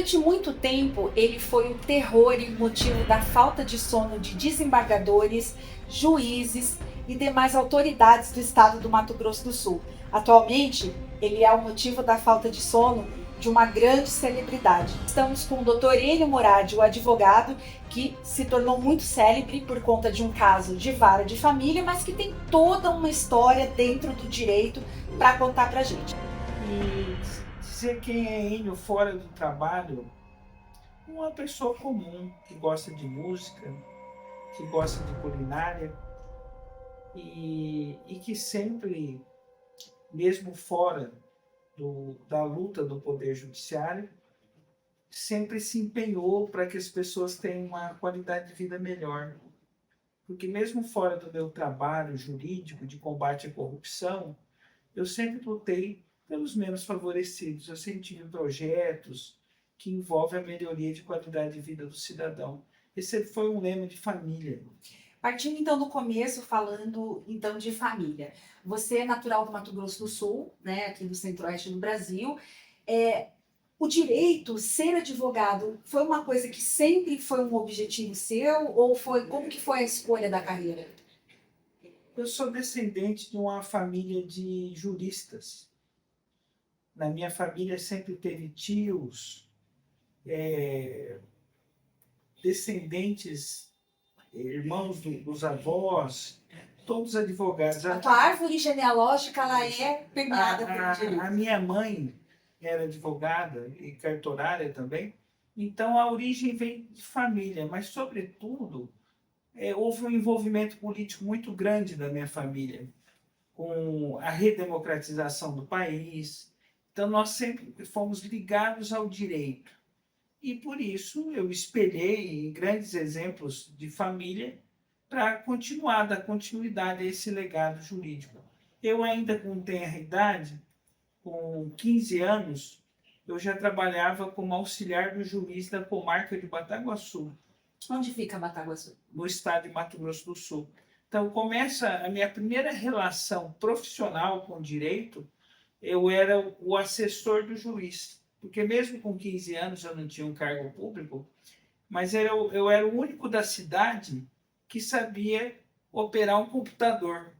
Durante muito tempo, ele foi o terror e o motivo da falta de sono de desembargadores, juízes e demais autoridades do estado do Mato Grosso do Sul. Atualmente, ele é o motivo da falta de sono de uma grande celebridade. Estamos com o Dr. Enio Moradi, o advogado, que se tornou muito célebre por conta de um caso de vara de família, mas que tem toda uma história dentro do direito para contar pra gente. E dizer quem é Enio fora do trabalho, uma pessoa comum que gosta de música, que gosta de culinária e que sempre, mesmo fora da luta do Poder Judiciário, sempre se empenhou para que as pessoas tenham uma qualidade de vida melhor. Porque mesmo fora do meu trabalho jurídico de combate à corrupção, eu sempre lutei pelos menos favorecidos. Eu sempre tive projetos que envolvem a melhoria de qualidade de vida do cidadão. Esse foi um lema de família. Partindo então do começo, falando então de família. Você é natural do Mato Grosso do Sul, né, aqui do centro-oeste do Brasil. O direito, ser advogado, foi uma coisa que sempre foi um objetivo seu ou foi como que foi a escolha da carreira? Eu sou descendente de uma família de juristas. Na minha família sempre teve tios, descendentes, irmãos dos avós, todos advogados. A tua árvore genealógica ela é permeada pelo A direito. minha mãe era advogada e cartorária também, então a origem vem de família, mas, sobretudo, houve um envolvimento político muito grande da minha família, com a redemocratização do país. Então, nós sempre fomos ligados ao direito. E, por isso, eu espelhei em grandes exemplos de família para continuar, dar continuidade a esse legado jurídico. Eu ainda com tenra idade, com 15 anos, eu já trabalhava como auxiliar do juiz da comarca de Bataguaçu, Onde fica Bataguaçu? no estado de Mato Grosso do Sul. Então, começa a minha primeira relação profissional com o direito, eu era o assessor do juiz. Porque mesmo com 15 anos eu não tinha um cargo público, mas eu era o único da cidade que sabia operar um computador.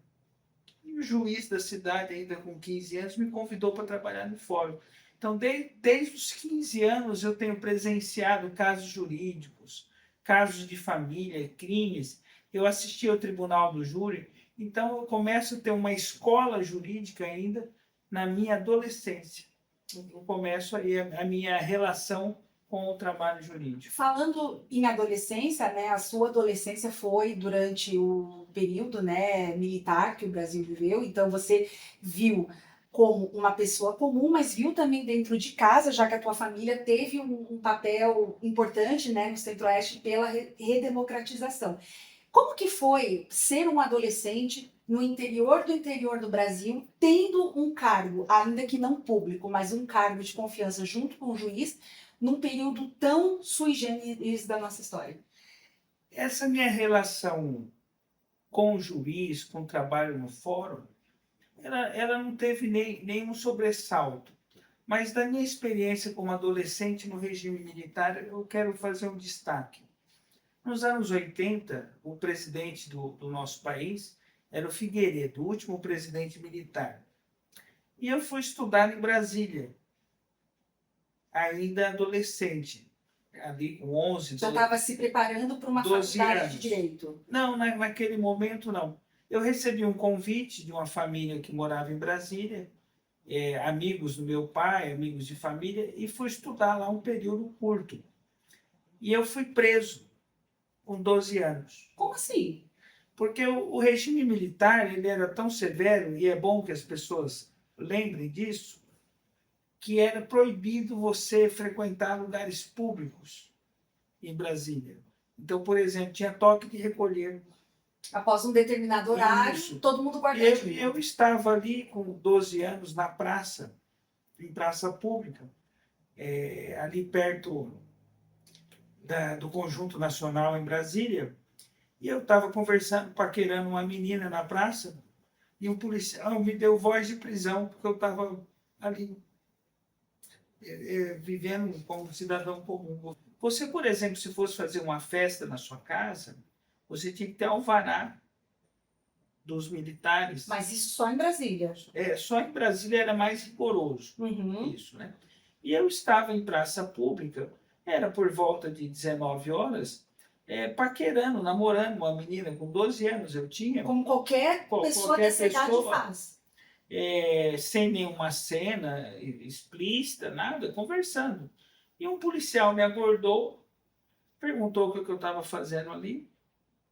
E o juiz da cidade, ainda com 15 anos, me convidou para trabalhar no fórum. Então, desde os 15 anos, eu tenho presenciado casos jurídicos, casos de família, crimes. Eu assisti ao tribunal do júri, então eu começo a ter uma escola jurídica ainda na minha adolescência. Eu começo aí a minha relação com o trabalho jurídico. Falando em adolescência, né, a sua adolescência foi durante o período, né, militar que o Brasil viveu, então você viu como uma pessoa comum, mas viu também dentro de casa, já que a tua família teve um papel importante, né, no Centro-Oeste pela redemocratização. Como que foi ser um adolescente no interior do Brasil, tendo um cargo, ainda que não público, mas um cargo de confiança junto com o juiz, num período tão sui generis da nossa história? Essa minha relação com o juiz, com o trabalho no fórum, ela não teve nenhum sobressalto. Mas da minha experiência como adolescente no regime militar, eu quero fazer um destaque. Nos anos 80, o presidente do nosso país era o Figueiredo, o último presidente militar. E eu fui estudar em Brasília, ainda adolescente, ali com 11, Já estava se preparando para uma 12 faculdade de anos. direito. Não, naquele momento não. Eu recebi um convite de uma família que morava em Brasília, amigos do meu pai, amigos de família, e fui estudar lá um período curto. E eu fui preso com 12 anos. Como assim? Porque o regime militar ele era tão severo, e é bom que as pessoas lembrem disso, que era proibido você frequentar lugares públicos em Brasília. Então, por exemplo, tinha toque de recolher. Após um determinado horário, Isso. todo mundo guardadinho. Eu estava ali com 12 anos na praça, em praça pública, ali perto do Conjunto Nacional em Brasília, e eu estava conversando, paquerando uma menina na praça, e um policial me deu voz de prisão, porque eu estava ali vivendo como cidadão comum. Você, por exemplo, se fosse fazer uma festa na sua casa, você tinha que ter alvará dos militares. Mas isso só em Brasília. Só em Brasília era mais rigoroso isso, né? E eu estava em praça pública, era por volta de 19 horas, paquerando, namorando uma menina com 12 anos, eu tinha. Como qualquer pessoa dessa idade faz. Sem nenhuma cena explícita, nada, conversando. E um policial me abordou, perguntou o que eu estava fazendo ali.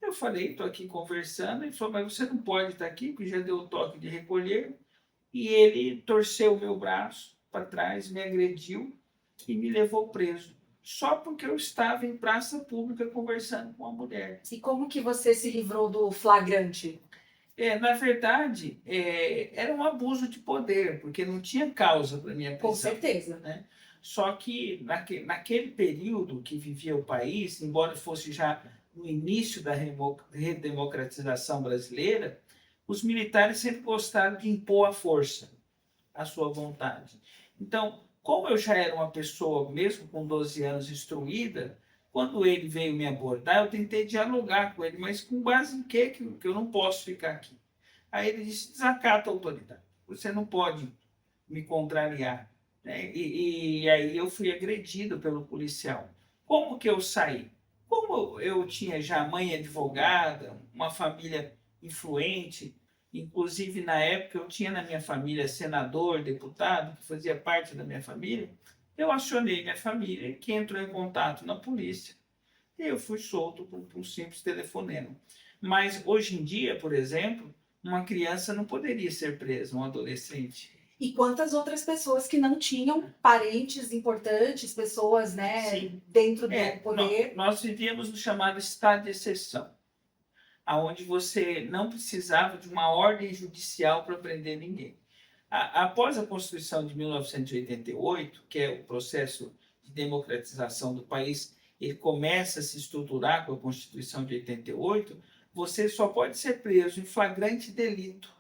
Eu falei, estou aqui conversando. Ele falou, mas você não pode estar aqui, porque já deu o toque de recolher. E ele torceu o meu braço para trás, me agrediu e me levou preso. Só porque eu estava em praça pública conversando com uma mulher. E como que você se livrou do flagrante? Na verdade, era um abuso de poder, porque não tinha causa para minha prisão. Com certeza. Né? Só que naquele período que vivia o país, embora fosse já no início da redemocratização brasileira, os militares sempre gostaram de impor à força a sua vontade. Então, como eu já era uma pessoa, mesmo com 12 anos, instruída, quando ele veio me abordar, eu tentei dialogar com ele, mas com base em quê? Que eu não posso ficar aqui. Aí ele disse, desacata a autoridade. Você não pode me contrariar. Né? E aí eu fui agredido pelo policial. Como que eu saí? Como eu tinha já mãe advogada, uma família influente, inclusive na época eu tinha na minha família senador, deputado, que fazia parte da minha família, eu acionei minha família, que entrou em contato na polícia, e eu fui solto por um simples telefonema. Mas hoje em dia, por exemplo, uma criança não poderia ser presa, um adolescente. E quantas outras pessoas que não tinham parentes importantes, pessoas, né, dentro do poder. Nós vivíamos no chamado estado de exceção, onde você não precisava de uma ordem judicial para prender ninguém. Após a Constituição de 1988, que é o processo de democratização do país, ele começa a se estruturar com a Constituição de 88, você só pode ser preso em flagrante delito,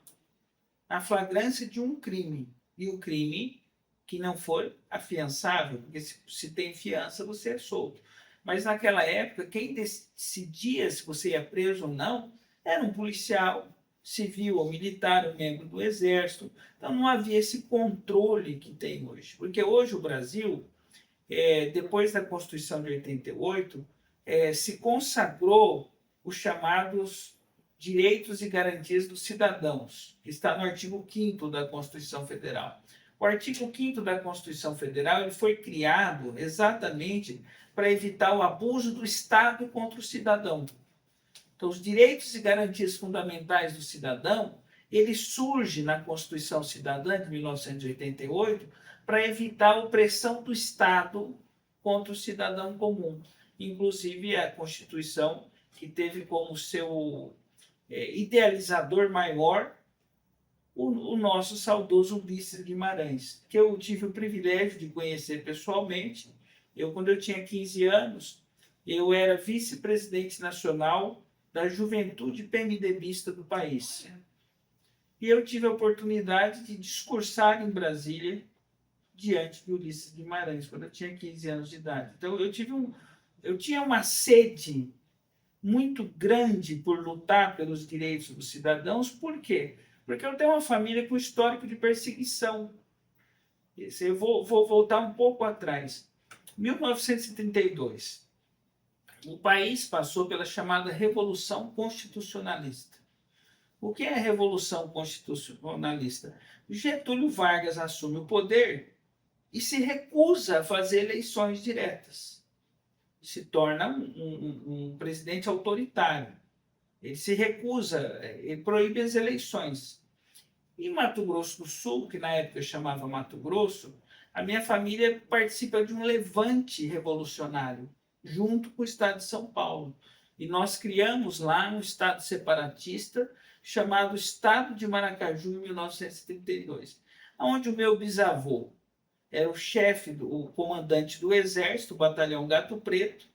na flagrância de um crime. E o crime que não for afiançável, porque se tem fiança, você é solto. Mas naquela época, quem decidia se você ia preso ou não era um policial civil ou militar, um membro do exército. Então não havia esse controle que tem hoje. Porque hoje o Brasil, depois da Constituição de 88, se consagrou os chamados direitos e garantias dos cidadãos, que está no artigo 5º da Constituição Federal. O artigo 5º da Constituição Federal ele foi criado exatamente para evitar o abuso do Estado contra o cidadão. Então, os direitos e garantias fundamentais do cidadão, ele surge na Constituição Cidadã de 1988 para evitar a opressão do Estado contra o cidadão comum. Inclusive, a Constituição que teve como seu idealizador maior o nosso saudoso Ulisses Guimarães, que eu tive o privilégio de conhecer pessoalmente. Quando eu tinha 15 anos, eu era vice-presidente nacional da juventude PMDBista do país. E eu tive a oportunidade de discursar em Brasília diante de Ulisses Guimarães, quando eu tinha 15 anos de idade. Então, eu tinha uma sede muito grande por lutar pelos direitos dos cidadãos. Por quê? Porque eu tenho uma família com histórico de perseguição. Eu vou voltar um pouco atrás. 1932, o país passou pela chamada Revolução Constitucionalista. O que é a Revolução Constitucionalista? Getúlio Vargas assume o poder e se recusa a fazer eleições diretas. Se torna um presidente autoritário. Ele se recusa, ele proíbe as eleições. Em Mato Grosso do Sul, que na época chamava Mato Grosso, a minha família participa de um levante revolucionário, junto com o estado de São Paulo. E nós criamos lá um estado separatista chamado Estado de Maracaju, em 1932, onde o meu bisavô era o chefe, o comandante do exército, o batalhão Gato Preto,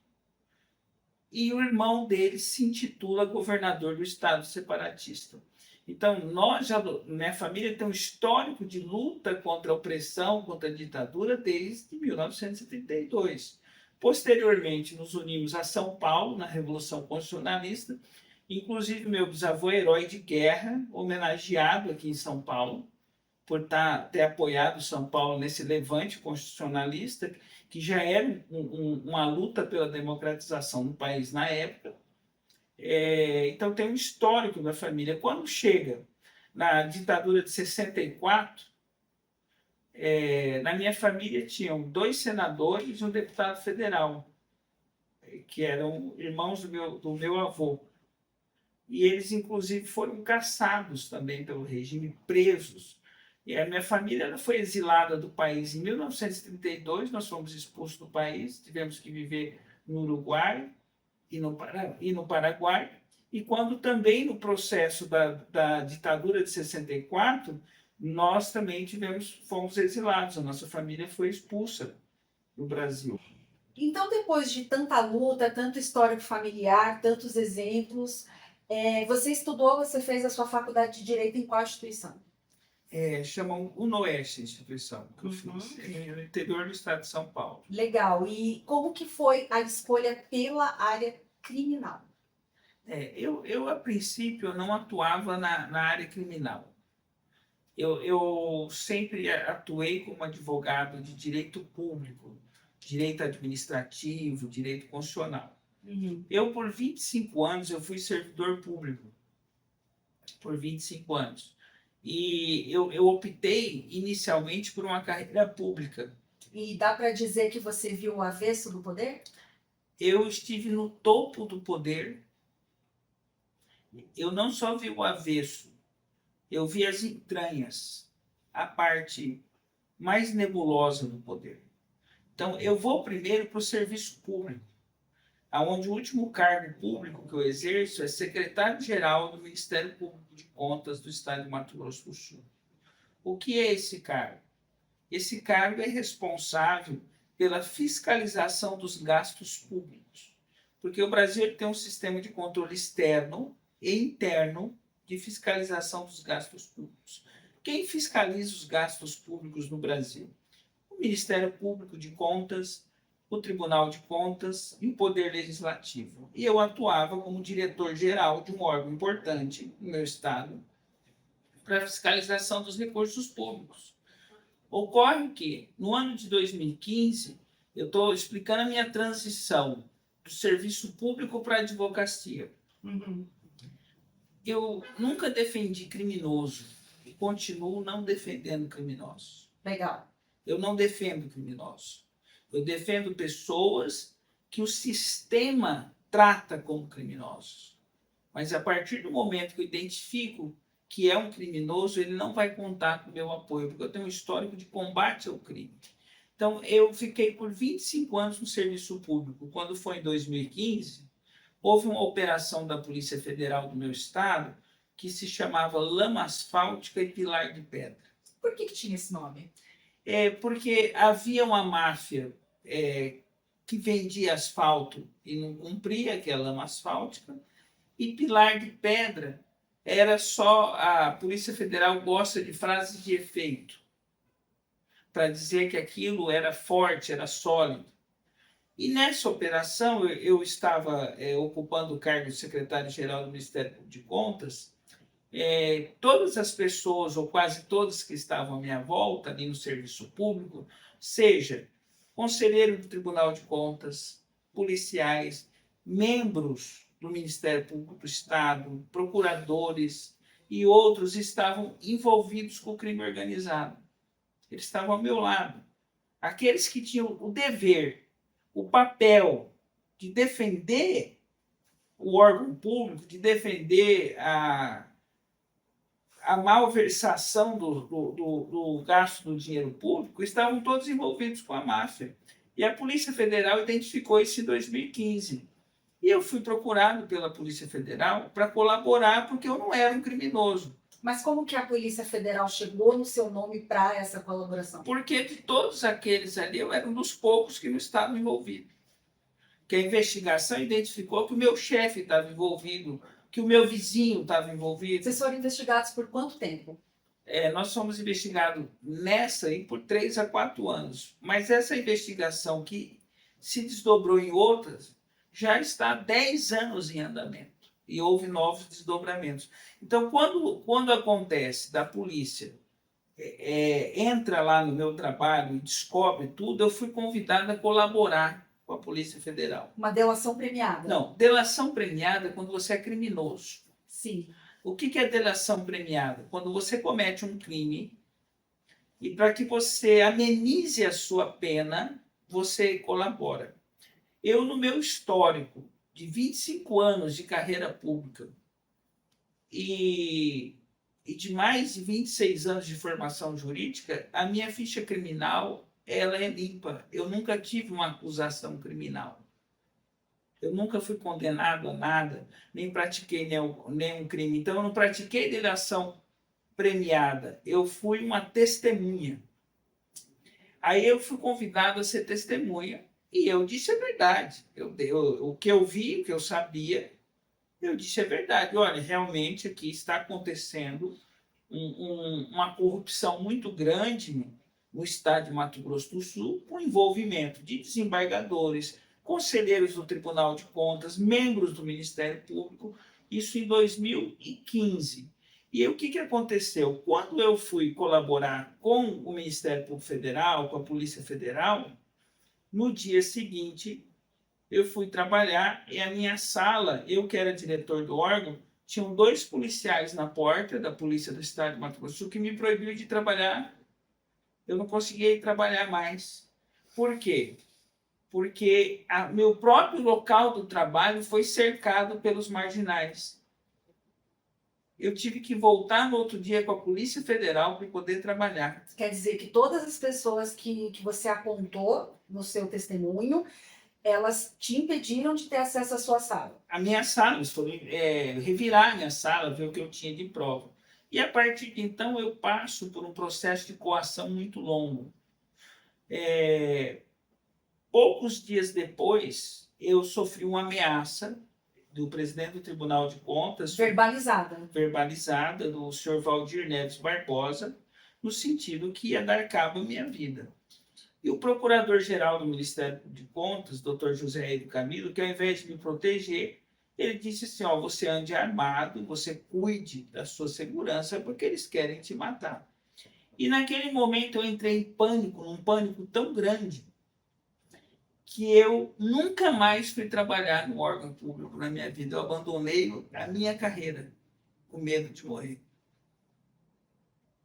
e o irmão dele se intitula governador do estado separatista. Então, minha família tem um histórico de luta contra a opressão, contra a ditadura desde 1932. Posteriormente, nos unimos a São Paulo, na Revolução Constitucionalista. Inclusive, meu bisavô é herói de guerra, homenageado aqui em São Paulo, por ter apoiado São Paulo nesse levante constitucionalista, que já era uma luta pela democratização no país na época. Então, tem um histórico da família. Quando chega na ditadura de 64, na minha família tinham 2 senadores e um deputado federal, que eram irmãos do meu avô. E eles, inclusive, foram caçados também pelo regime, presos. E a minha família ela foi exilada do país em 1932, nós fomos expulsos do país, tivemos que viver no Uruguai e no Paraguai. E quando também no processo da ditadura de 64, nós também fomos exilados, a nossa família foi expulsa do Brasil. Então, depois de tanta luta, tanto histórico familiar, tantos exemplos, você fez a sua faculdade de Direito em qual instituição? Chamam UNOeste a instituição que eu fiz, no interior do estado de São Paulo. Legal. E como que foi a escolha pela área criminal? Eu, a princípio, não atuava na área criminal. Eu sempre atuei como advogado de direito público, direito administrativo, direito constitucional. Eu, por 25 anos, eu fui servidor público. Por 25 anos. E eu optei inicialmente por uma carreira pública. E dá para dizer que você viu o avesso do poder? Eu estive no topo do poder. Eu não só vi o avesso, eu vi as entranhas, a parte mais nebulosa do poder. Então, eu vou primeiro para o serviço público, onde o último cargo público que eu exerço é secretário-geral do Ministério Público de Contas do Estado de Mato Grosso do Sul. O que é esse cargo? Esse cargo é responsável pela fiscalização dos gastos públicos, porque o Brasil tem um sistema de controle externo e interno de fiscalização dos gastos públicos. Quem fiscaliza os gastos públicos no Brasil? O Ministério Público de Contas, o Tribunal de Contas e o Poder Legislativo. E eu atuava como diretor-geral de um órgão importante no meu estado para a fiscalização dos recursos públicos. Ocorre que, no ano de 2015, eu estou explicando a minha transição do serviço público para a advocacia. Eu nunca defendi criminoso e continuo não defendendo criminosos. Legal. Eu não defendo criminosos. Eu defendo pessoas que o sistema trata como criminosos. Mas a partir do momento que eu identifico que é um criminoso, ele não vai contar com o meu apoio, porque eu tenho um histórico de combate ao crime. Então, eu fiquei por 25 anos no serviço público. Quando foi em 2015, houve uma operação da Polícia Federal do meu estado que se chamava Lama Asfáltica e Pilar de Pedra. Por que tinha esse nome? Porque havia uma máfia que vendia asfalto e não cumpria, que é a lama asfáltica, e Pilar de Pedra era só... A Polícia Federal gosta de frases de efeito, para dizer que aquilo era forte, era sólido. E nessa operação, eu estava ocupando o cargo de secretário-geral do Ministério Público de Contas. Todas as pessoas, ou quase todas que estavam à minha volta, ali no serviço público, seja conselheiro do Tribunal de Contas, policiais, membros do Ministério Público do Estado, procuradores e outros estavam envolvidos com o crime organizado. Eles estavam ao meu lado. Aqueles que tinham o dever, o papel de defender o órgão público, de defender a malversação do gasto do dinheiro público, estavam todos envolvidos com a máfia. E a Polícia Federal identificou isso em 2015. E eu fui procurado pela Polícia Federal para colaborar, porque eu não era um criminoso. Mas como que a Polícia Federal chegou no seu nome para essa colaboração? Porque de todos aqueles ali, eu era um dos poucos que não estavam envolvidos. Que a investigação identificou que o meu chefe estava envolvido, que o meu vizinho estava envolvido. Vocês foram investigados por quanto tempo? Nós fomos investigados nessa aí por 3 a 4 anos. Mas essa investigação que se desdobrou em outras já está há 10 anos em andamento. E houve novos desdobramentos. Então, quando acontece da polícia entra lá no meu trabalho e descobre tudo, eu fui convidado a colaborar com a Polícia Federal. Uma delação premiada? Não, delação premiada é quando você é criminoso. Sim. O que é delação premiada? Quando você comete um crime e para que você amenize a sua pena, você colabora. Eu, no meu histórico de 25 anos de carreira pública e de mais de 26 anos de formação jurídica, a minha ficha criminal ela é limpa. Eu nunca tive uma acusação criminal. Eu nunca fui condenado a nada, nem pratiquei nenhum crime. Então, eu não pratiquei delação premiada. Eu fui uma testemunha. Aí eu fui convidado a ser testemunha e eu disse a verdade. O que eu vi, o que eu sabia, eu disse a verdade. Olha, realmente aqui está acontecendo uma corrupção muito grande no estado de Mato Grosso do Sul, com envolvimento de desembargadores, conselheiros do Tribunal de Contas, membros do Ministério Público, isso em 2015. E o que aconteceu? Quando eu fui colaborar com o Ministério Público Federal, com a Polícia Federal, no dia seguinte eu fui trabalhar e a minha sala, eu que era diretor do órgão, tinham 2 policiais na porta da Polícia do Estado de Mato Grosso do Sul que me proibiu de trabalhar. Eu não conseguia ir trabalhar mais. Por quê? Porque meu próprio local do trabalho foi cercado pelos marginais. Eu tive que voltar no outro dia com a Polícia Federal para poder trabalhar. Quer dizer que todas as pessoas que você apontou no seu testemunho, elas te impediram de ter acesso à sua sala? A minha sala, eles foram revirar a minha sala, ver o que eu tinha de prova. E a partir de então eu passo por um processo de coação muito longo. Poucos dias depois, eu sofri uma ameaça do presidente do Tribunal de Contas, verbalizada do senhor Valdir Neves Barbosa, no sentido que ia dar cabo à minha vida. E o procurador-geral do Ministério de Contas, doutor José Edo Camilo, que ao invés de me proteger, ele disse assim, você ande armado, você cuide da sua segurança, porque eles querem te matar. E naquele momento eu entrei em pânico, num pânico tão grande, que eu nunca mais fui trabalhar no órgão público na minha vida. Eu abandonei a minha carreira com medo de morrer.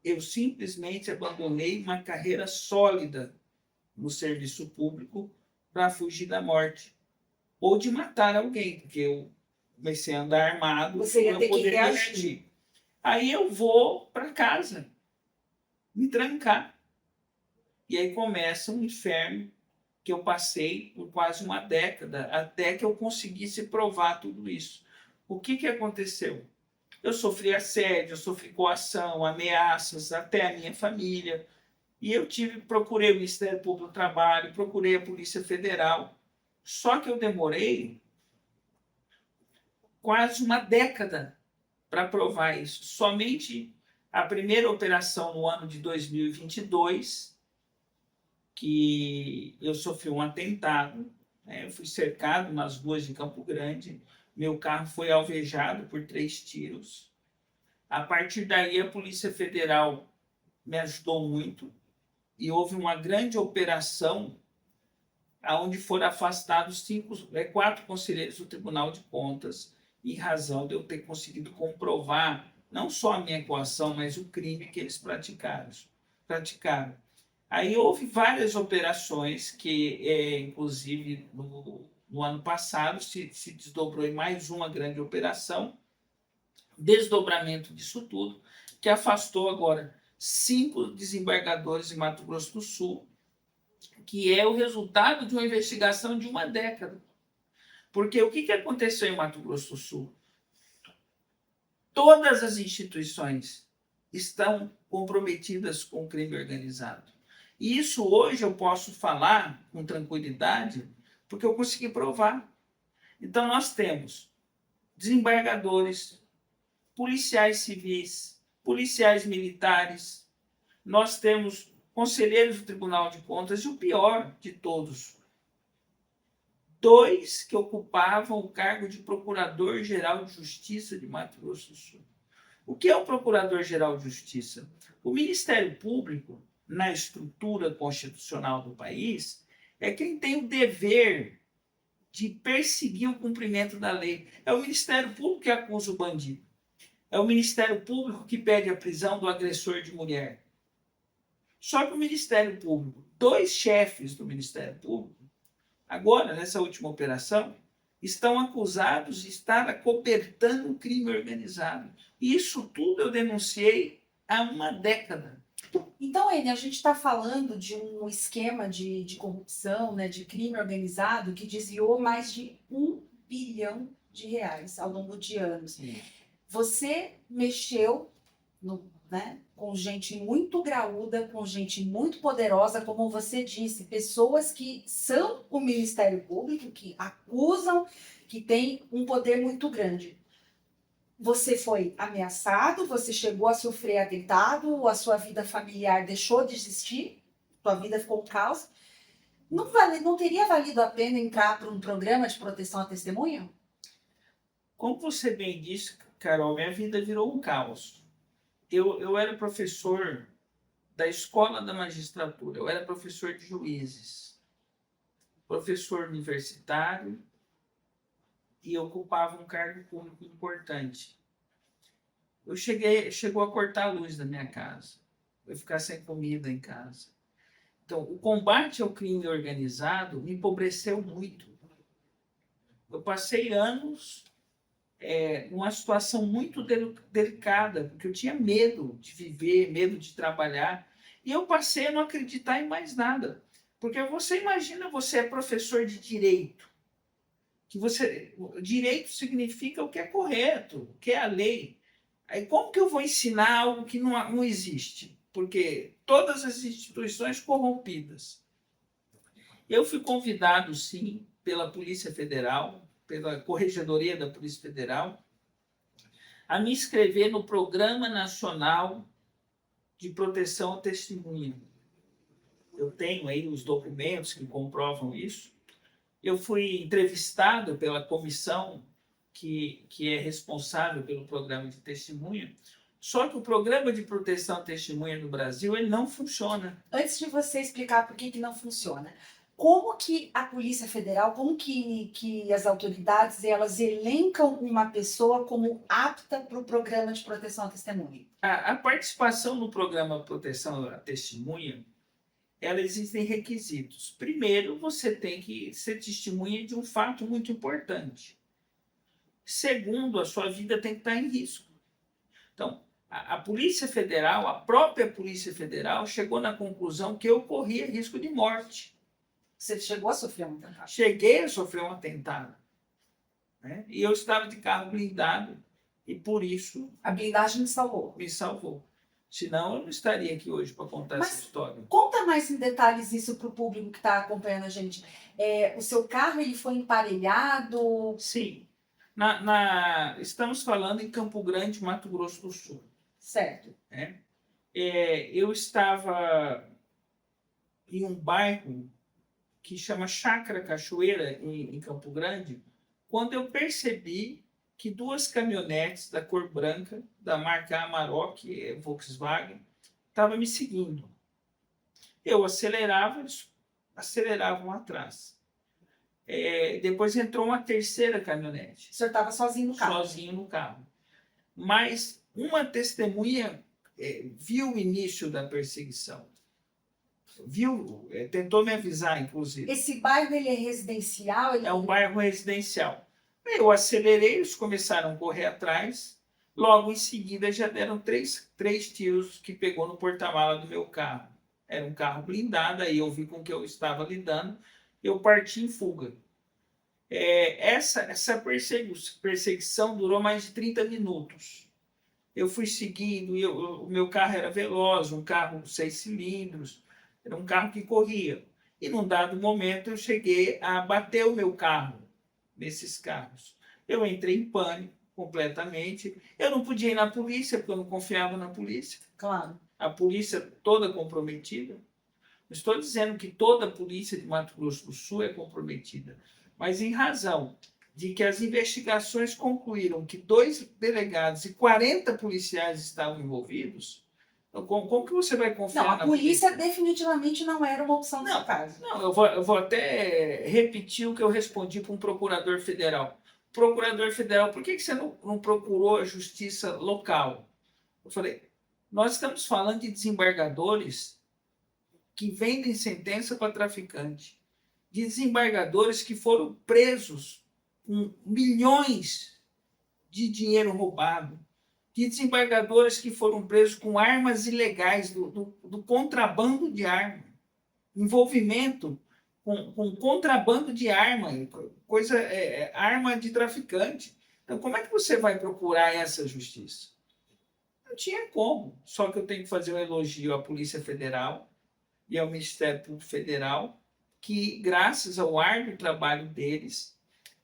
Eu simplesmente abandonei uma carreira sólida no serviço público para fugir da morte. Ou de matar alguém, porque eu comecei a andar armado. Você ia ter que reagir. Aí eu vou para casa, me trancar. E aí começa um inferno que eu passei por quase uma década, até que eu conseguisse provar tudo isso. O que aconteceu? Eu sofri assédio, eu sofri coação, ameaças, até a minha família. E eu procurei o Ministério Público do Trabalho, procurei a Polícia Federal. Só que eu demorei quase uma década para provar isso. Somente a primeira operação no ano de 2022, que eu sofri um atentado, eu fui cercado nas ruas de Campo Grande, meu carro foi alvejado por 3 tiros. A partir daí, a Polícia Federal me ajudou muito e houve uma grande operação onde foram afastados 4 conselheiros do Tribunal de Contas, em razão de eu ter conseguido comprovar não só a minha coação, mas o crime que eles praticaram. Aí houve várias operações que, inclusive, no ano passado, se desdobrou em mais uma grande operação, desdobramento disso tudo, que afastou agora 5 desembargadores em Mato Grosso do Sul, que é o resultado de uma investigação de uma década. Porque o que aconteceu em Mato Grosso do Sul? Todas as instituições estão comprometidas com o crime organizado. E isso hoje eu posso falar com tranquilidade, porque eu consegui provar. Então nós temos desembargadores, policiais civis, policiais militares, nós temos conselheiros do Tribunal de Contas e o pior de todos, 2 que ocupavam o cargo de Procurador-Geral de Justiça de Mato Grosso do Sul. O que é o Procurador-Geral de Justiça? O Ministério Público, na estrutura constitucional do país, é quem tem o dever de perseguir o cumprimento da lei. É o Ministério Público que acusa o bandido. É o Ministério Público que pede a prisão do agressor de mulher. Só que o Ministério Público, 2 chefes do Ministério Público, agora, nessa última operação, estão acusados de estar acobertando um crime organizado. E isso tudo eu denunciei há uma década. Então, Eni, a gente está falando de um esquema de corrupção, né, de crime organizado que desviou mais de R$ 1 bilhão ao longo de anos. Sim. Você mexeu com gente muito graúda, com gente muito poderosa, como você disse, pessoas que são o Ministério Público, que acusam, que têm um poder muito grande. Você foi ameaçado, você chegou a sofrer atentado, a sua vida familiar deixou de existir, sua vida ficou um caos. Não teria valido a pena entrar para um programa de proteção à testemunha? Como você bem disse, Carol, minha vida virou um caos. Eu era professor da Escola da Magistratura, eu era professor de juízes, professor universitário, e ocupava um cargo público importante. Chegou a cortar a luz da minha casa, eu ficar sem comida em casa. Então, o combate ao crime organizado me empobreceu muito. Eu passei anos numa situação muito delicada, porque eu tinha medo de viver, medo de trabalhar, e eu passei a não acreditar em mais nada. Porque você imagina, você é professor de direito, direito significa o que é correto, o que é a lei. Aí como que eu vou ensinar algo que não existe? Porque todas as instituições corrompidas. Eu fui convidado, sim, pela Polícia Federal, pela Corregedoria da Polícia Federal, a me inscrever no Programa Nacional de Proteção à Testemunha. Eu tenho aí os documentos que comprovam isso. Eu fui entrevistado pela comissão que é responsável pelo programa de testemunha, só que o programa de proteção à testemunha no Brasil ele não funciona. Antes de você explicar por que não funciona, como que a Polícia Federal, como que as autoridades, elas elencam uma pessoa como apta para o programa de proteção à testemunha? A participação no programa de proteção à testemunha, existem requisitos. Primeiro, você tem que ser testemunha de um fato muito importante. Segundo, a sua vida tem que estar em risco. Então, a Polícia Federal, a própria Polícia Federal, chegou na conclusão que eu corria risco de morte. Você chegou a sofrer um atentado? Cheguei a sofrer um atentado. Né? E eu estava de carro blindado e, por isso... A blindagem me salvou. Me salvou. Senão, eu não estaria aqui hoje para contar essa história. Conta mais em detalhes isso para o público que está acompanhando a gente. O seu carro ele foi emparelhado? Sim. Estamos falando em Campo Grande, Mato Grosso do Sul. Certo. Eu estava em um bairro que chama Chácara Cachoeira, em Campo Grande, quando eu percebi que 2 caminhonetes da cor branca, da marca Amarok, Volkswagen, estavam me seguindo. Eu acelerava, eles aceleravam atrás. Depois entrou uma terceira caminhonete. O senhor estava sozinho no carro? Sozinho no carro. Mas uma testemunha viu o início da perseguição. Tentou me avisar, inclusive. Esse bairro ele é residencial? É um bairro residencial. Eu acelerei, eles começaram a correr atrás. Logo em seguida já deram três tiros que pegou no porta-mala do meu carro. Era um carro blindado, aí eu vi com que eu estava lidando. Eu parti em fuga. Essa perseguição durou mais de 30 minutos. Eu fui seguindo, o meu carro era veloz, um carro 6 cilindros, era um carro que corria. E num dado momento eu cheguei a bater o meu carro nesses carros. Eu entrei em pânico completamente. Eu não podia ir na polícia, porque eu não confiava na polícia. Claro. A polícia toda comprometida. Não estou dizendo que toda a polícia de Mato Grosso do Sul é comprometida, mas em razão de que as investigações concluíram que 2 delegados e 40 policiais estavam envolvidos, então, como que você vai confiar Não, a na polícia definitivamente não era uma opção nesse Não, caso. não, eu vou até repetir o que eu respondi para um procurador federal. Procurador federal, por que você não procurou a justiça local? Eu falei, nós estamos falando de desembargadores que vendem sentença para traficante, de desembargadores que foram presos com milhões de dinheiro roubado, de desembargadores que foram presos com armas ilegais, do contrabando de arma, envolvimento com contrabando de arma, arma de traficante. Então, como é que você vai procurar essa justiça? Não tinha como. Só que eu tenho que fazer um elogio à Polícia Federal e ao Ministério Público Federal, que, graças ao árduo trabalho deles,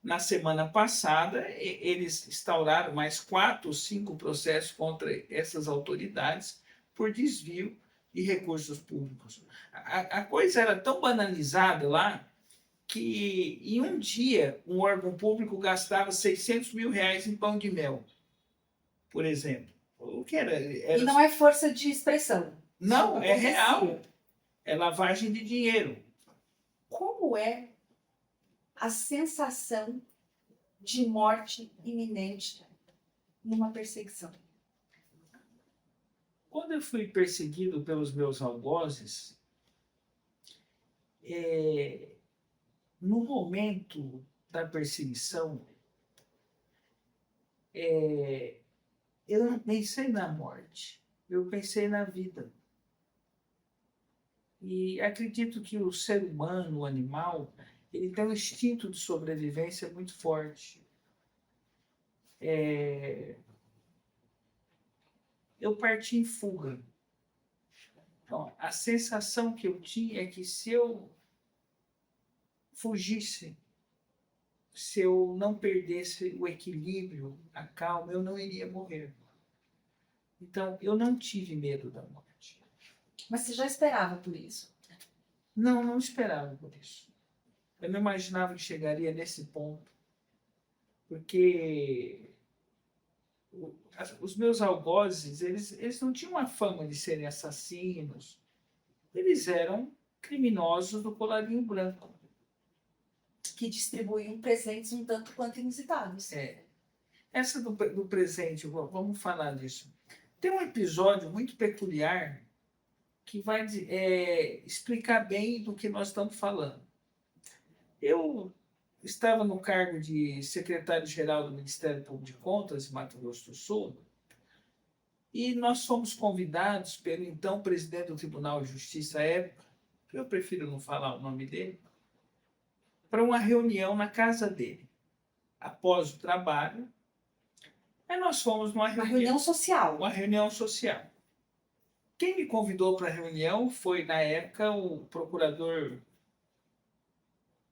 na semana passada, eles instauraram mais 4 ou 5 processos contra essas autoridades por desvio de recursos públicos. A coisa era tão banalizada lá que, em um dia, um órgão público gastava R$ 600 mil em pão de mel, por exemplo. O que era? E não é força de expressão. Não, é real. É lavagem de dinheiro. Como é a sensação de morte iminente numa perseguição? Quando eu fui perseguido pelos meus algozes, no momento da perseguição, eu não pensei na morte, eu pensei na vida. E acredito que o ser humano, o animal, ele tem um instinto de sobrevivência muito forte. Eu parti em fuga. Então, a sensação que eu tinha é que se eu fugisse, se eu não perdesse o equilíbrio, a calma, eu não iria morrer. Então, eu não tive medo da morte. Mas você já esperava por isso? Não, não esperava por isso. Eu não imaginava que chegaria nesse ponto. Porque os meus algozes, eles não tinham a fama de serem assassinos. Eles eram criminosos do colarinho branco. Que distribuíam presentes um tanto quanto inusitados. Essa do presente, vamos falar disso. Tem um episódio muito peculiar que vai explicar bem do que nós estamos falando. Eu estava no cargo de secretário-geral do Ministério Público de Contas, em Mato Grosso do Sul, e nós fomos convidados pelo então presidente do Tribunal de Justiça à época, eu prefiro não falar o nome dele, para uma reunião na casa dele. Após o trabalho, aí nós fomos numa reunião social. Uma reunião social. Quem me convidou para a reunião foi, na época, o procurador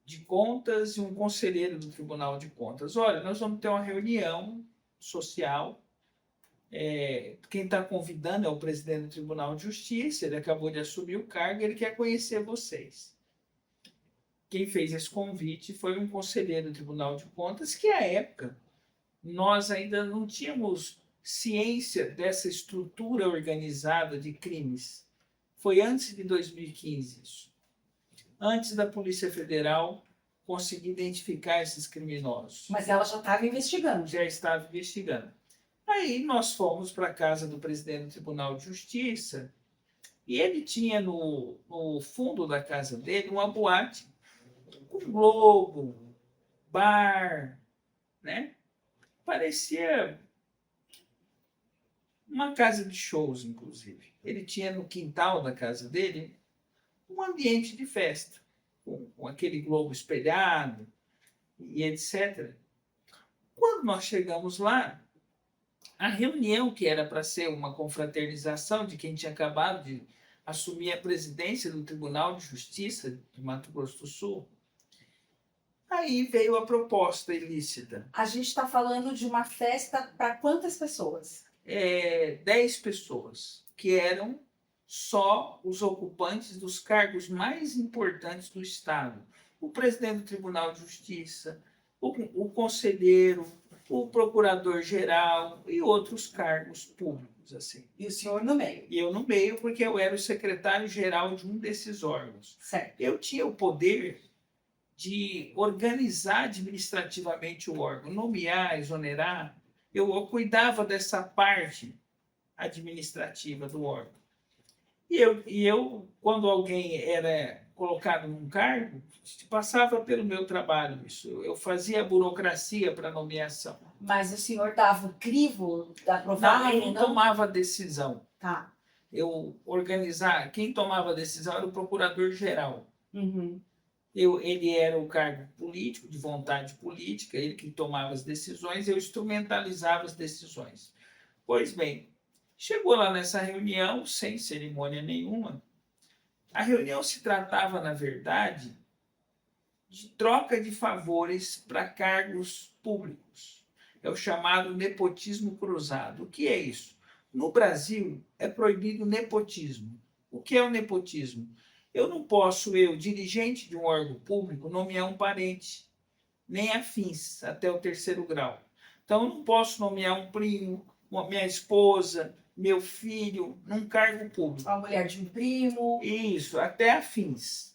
de contas e um conselheiro do Tribunal de Contas. Olha, nós vamos ter uma reunião social. Quem está convidando é o presidente do Tribunal de Justiça, ele acabou de assumir o cargo, ele quer conhecer vocês. Quem fez esse convite foi um conselheiro do Tribunal de Contas, que, à época, nós ainda não tínhamos ciência dessa estrutura organizada de crimes. Foi antes de 2015 isso. Antes da Polícia Federal conseguir identificar esses criminosos. Mas ela já estava investigando. Já estava investigando. Aí nós fomos para a casa do presidente do Tribunal de Justiça e ele tinha no fundo da casa dele uma boate com globo, bar, né? Parecia uma casa de shows, inclusive. Ele tinha no quintal da casa dele um ambiente de festa, com aquele globo espelhado e etc. Quando nós chegamos lá, a reunião, que era para ser uma confraternização de quem tinha acabado de assumir a presidência do Tribunal de Justiça de Mato Grosso do Sul, Aí veio a proposta ilícita. A gente está falando de uma festa para quantas pessoas? 10 pessoas, que eram só os ocupantes dos cargos mais importantes do Estado. O presidente do Tribunal de Justiça, o conselheiro, o procurador-geral e outros cargos públicos. Assim. E o senhor no meio. E eu no meio, porque eu era o secretário-geral de um desses órgãos. Certo. Eu tinha o poder de organizar administrativamente o órgão, nomear, exonerar. Eu cuidava dessa parte administrativa do órgão. E eu, quando alguém era colocado num cargo, passava pelo meu trabalho isso. Eu fazia a burocracia para nomeação. Mas o senhor dava o crivo da Não, aprovada? eu não tomava decisão. Tá. Eu organizava. Quem tomava a decisão era o procurador-geral. Uhum. Ele era o cargo político, de vontade política, ele que tomava as decisões, eu instrumentalizava as decisões. Pois bem, chegou lá nessa reunião, sem cerimônia nenhuma. A reunião se tratava, na verdade, de troca de favores para cargos públicos. É o chamado nepotismo cruzado. O que é isso? No Brasil, é proibido o nepotismo. O que é o nepotismo? Eu não posso, dirigente de um órgão público, nomear um parente, nem afins, até o 3º grau. Então, eu não posso nomear um primo, minha esposa, meu filho, num cargo público. A mulher de um primo. Isso, até afins.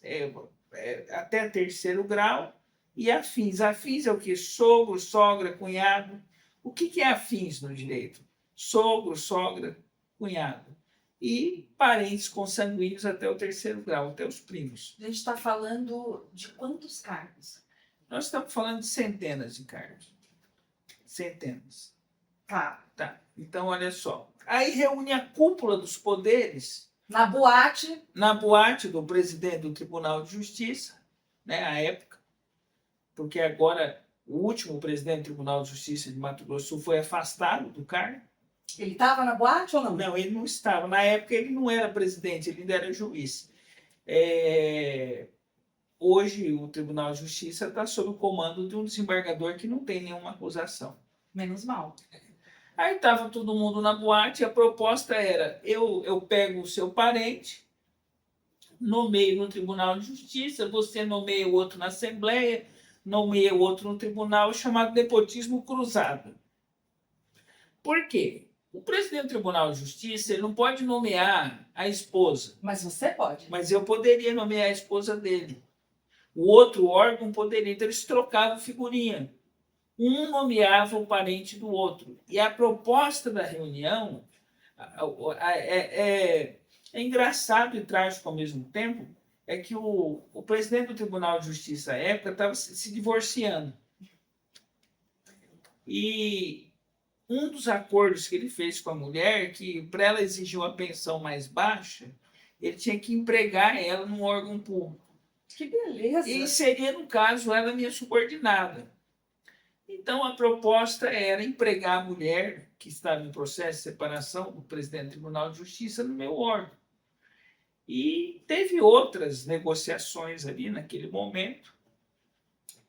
Até 3º grau e afins. Afins é o quê? Sogro, sogra, cunhado. O que é afins no direito? Sogro, sogra, cunhado. E parentes consanguíneos até o 3º grau, até os primos. A gente está falando de quantos cargos? Nós estamos falando de centenas de cargos. Centenas. Tá. Tá. Então, olha só. Aí reúne a cúpula dos poderes Na boate. na boate do presidente do Tribunal de Justiça, né, à época, porque agora o último presidente do Tribunal de Justiça de Mato Grosso do Sul foi afastado do cargo. Ele estava na boate ou não? Não, ele não estava. Na época ele não era presidente, ele ainda era juiz. Hoje o Tribunal de Justiça está sob o comando de um desembargador que não tem nenhuma acusação. Menos mal. Aí estava todo mundo na boate e a proposta era: eu pego o seu parente, nomeio no Tribunal de Justiça, você nomeia o outro na Assembleia, nomeia o outro no tribunal, chamado nepotismo cruzado. Por quê? O presidente do Tribunal de Justiça ele não pode nomear a esposa. Mas você pode. Mas eu poderia nomear a esposa dele. O outro órgão poderia. Então eles trocavam figurinha. Um nomeava o parente do outro. E a proposta da reunião é engraçado e trágico ao mesmo tempo, é que o presidente do Tribunal de Justiça à época estava se divorciando. E um dos acordos que ele fez com a mulher, que para ela exigir uma pensão mais baixa, ele tinha que empregar ela num órgão público. Que beleza. E seria, no caso, ela minha subordinada. Então, a proposta era empregar a mulher, que estava em processo de separação do presidente do Tribunal de Justiça, no meu órgão. E teve outras negociações ali naquele momento.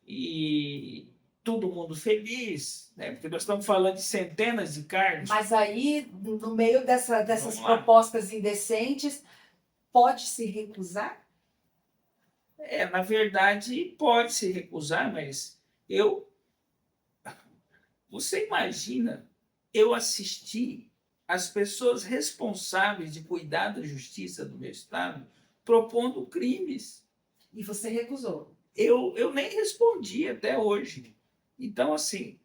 E todo mundo feliz, né? Porque nós estamos falando de centenas de cargos. Mas aí, no meio dessas Vamos lá. propostas indecentes, pode se recusar? Na verdade, pode se recusar, mas você imagina eu assistir as pessoas responsáveis de cuidar da justiça do meu estado propondo crimes. E você recusou. Eu nem respondi até hoje. Então, assim,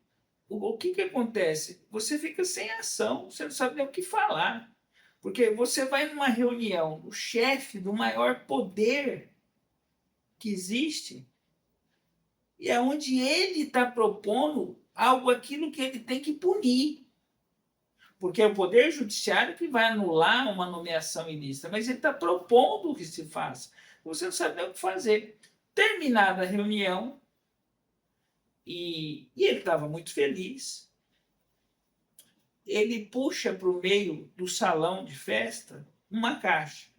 o que acontece? Você fica sem ação, você não sabe nem o que falar. Porque você vai numa reunião, o chefe do maior poder que existe, e é onde ele está propondo aquilo que ele tem que punir. Porque é o Poder Judiciário que vai anular uma nomeação ilícita, mas ele está propondo que se faça. Você não sabe nem o que fazer. Terminada a reunião, e ele estava muito feliz, ele puxa para o meio do salão de festa uma caixa.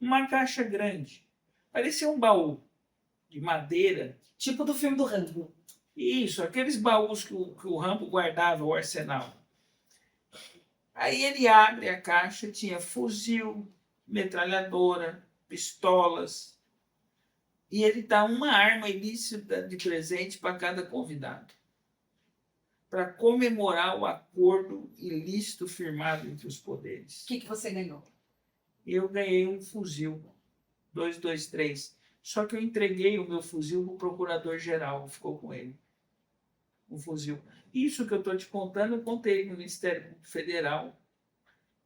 Uma caixa grande. Parecia um baú de madeira. Tipo do filme do Rambo. Isso, aqueles baús que o Rambo guardava, o arsenal. Aí ele abre a caixa, tinha fuzil, metralhadora, pistolas, e ele dá uma arma ilícita de presente para cada convidado, para comemorar o acordo ilícito firmado entre os poderes. O que você ganhou? Eu ganhei um fuzil 223. Só que eu entreguei o meu fuzil para o procurador-geral, ficou com ele. O fuzil. Isso que eu estou te contando, eu contei no Ministério Público Federal.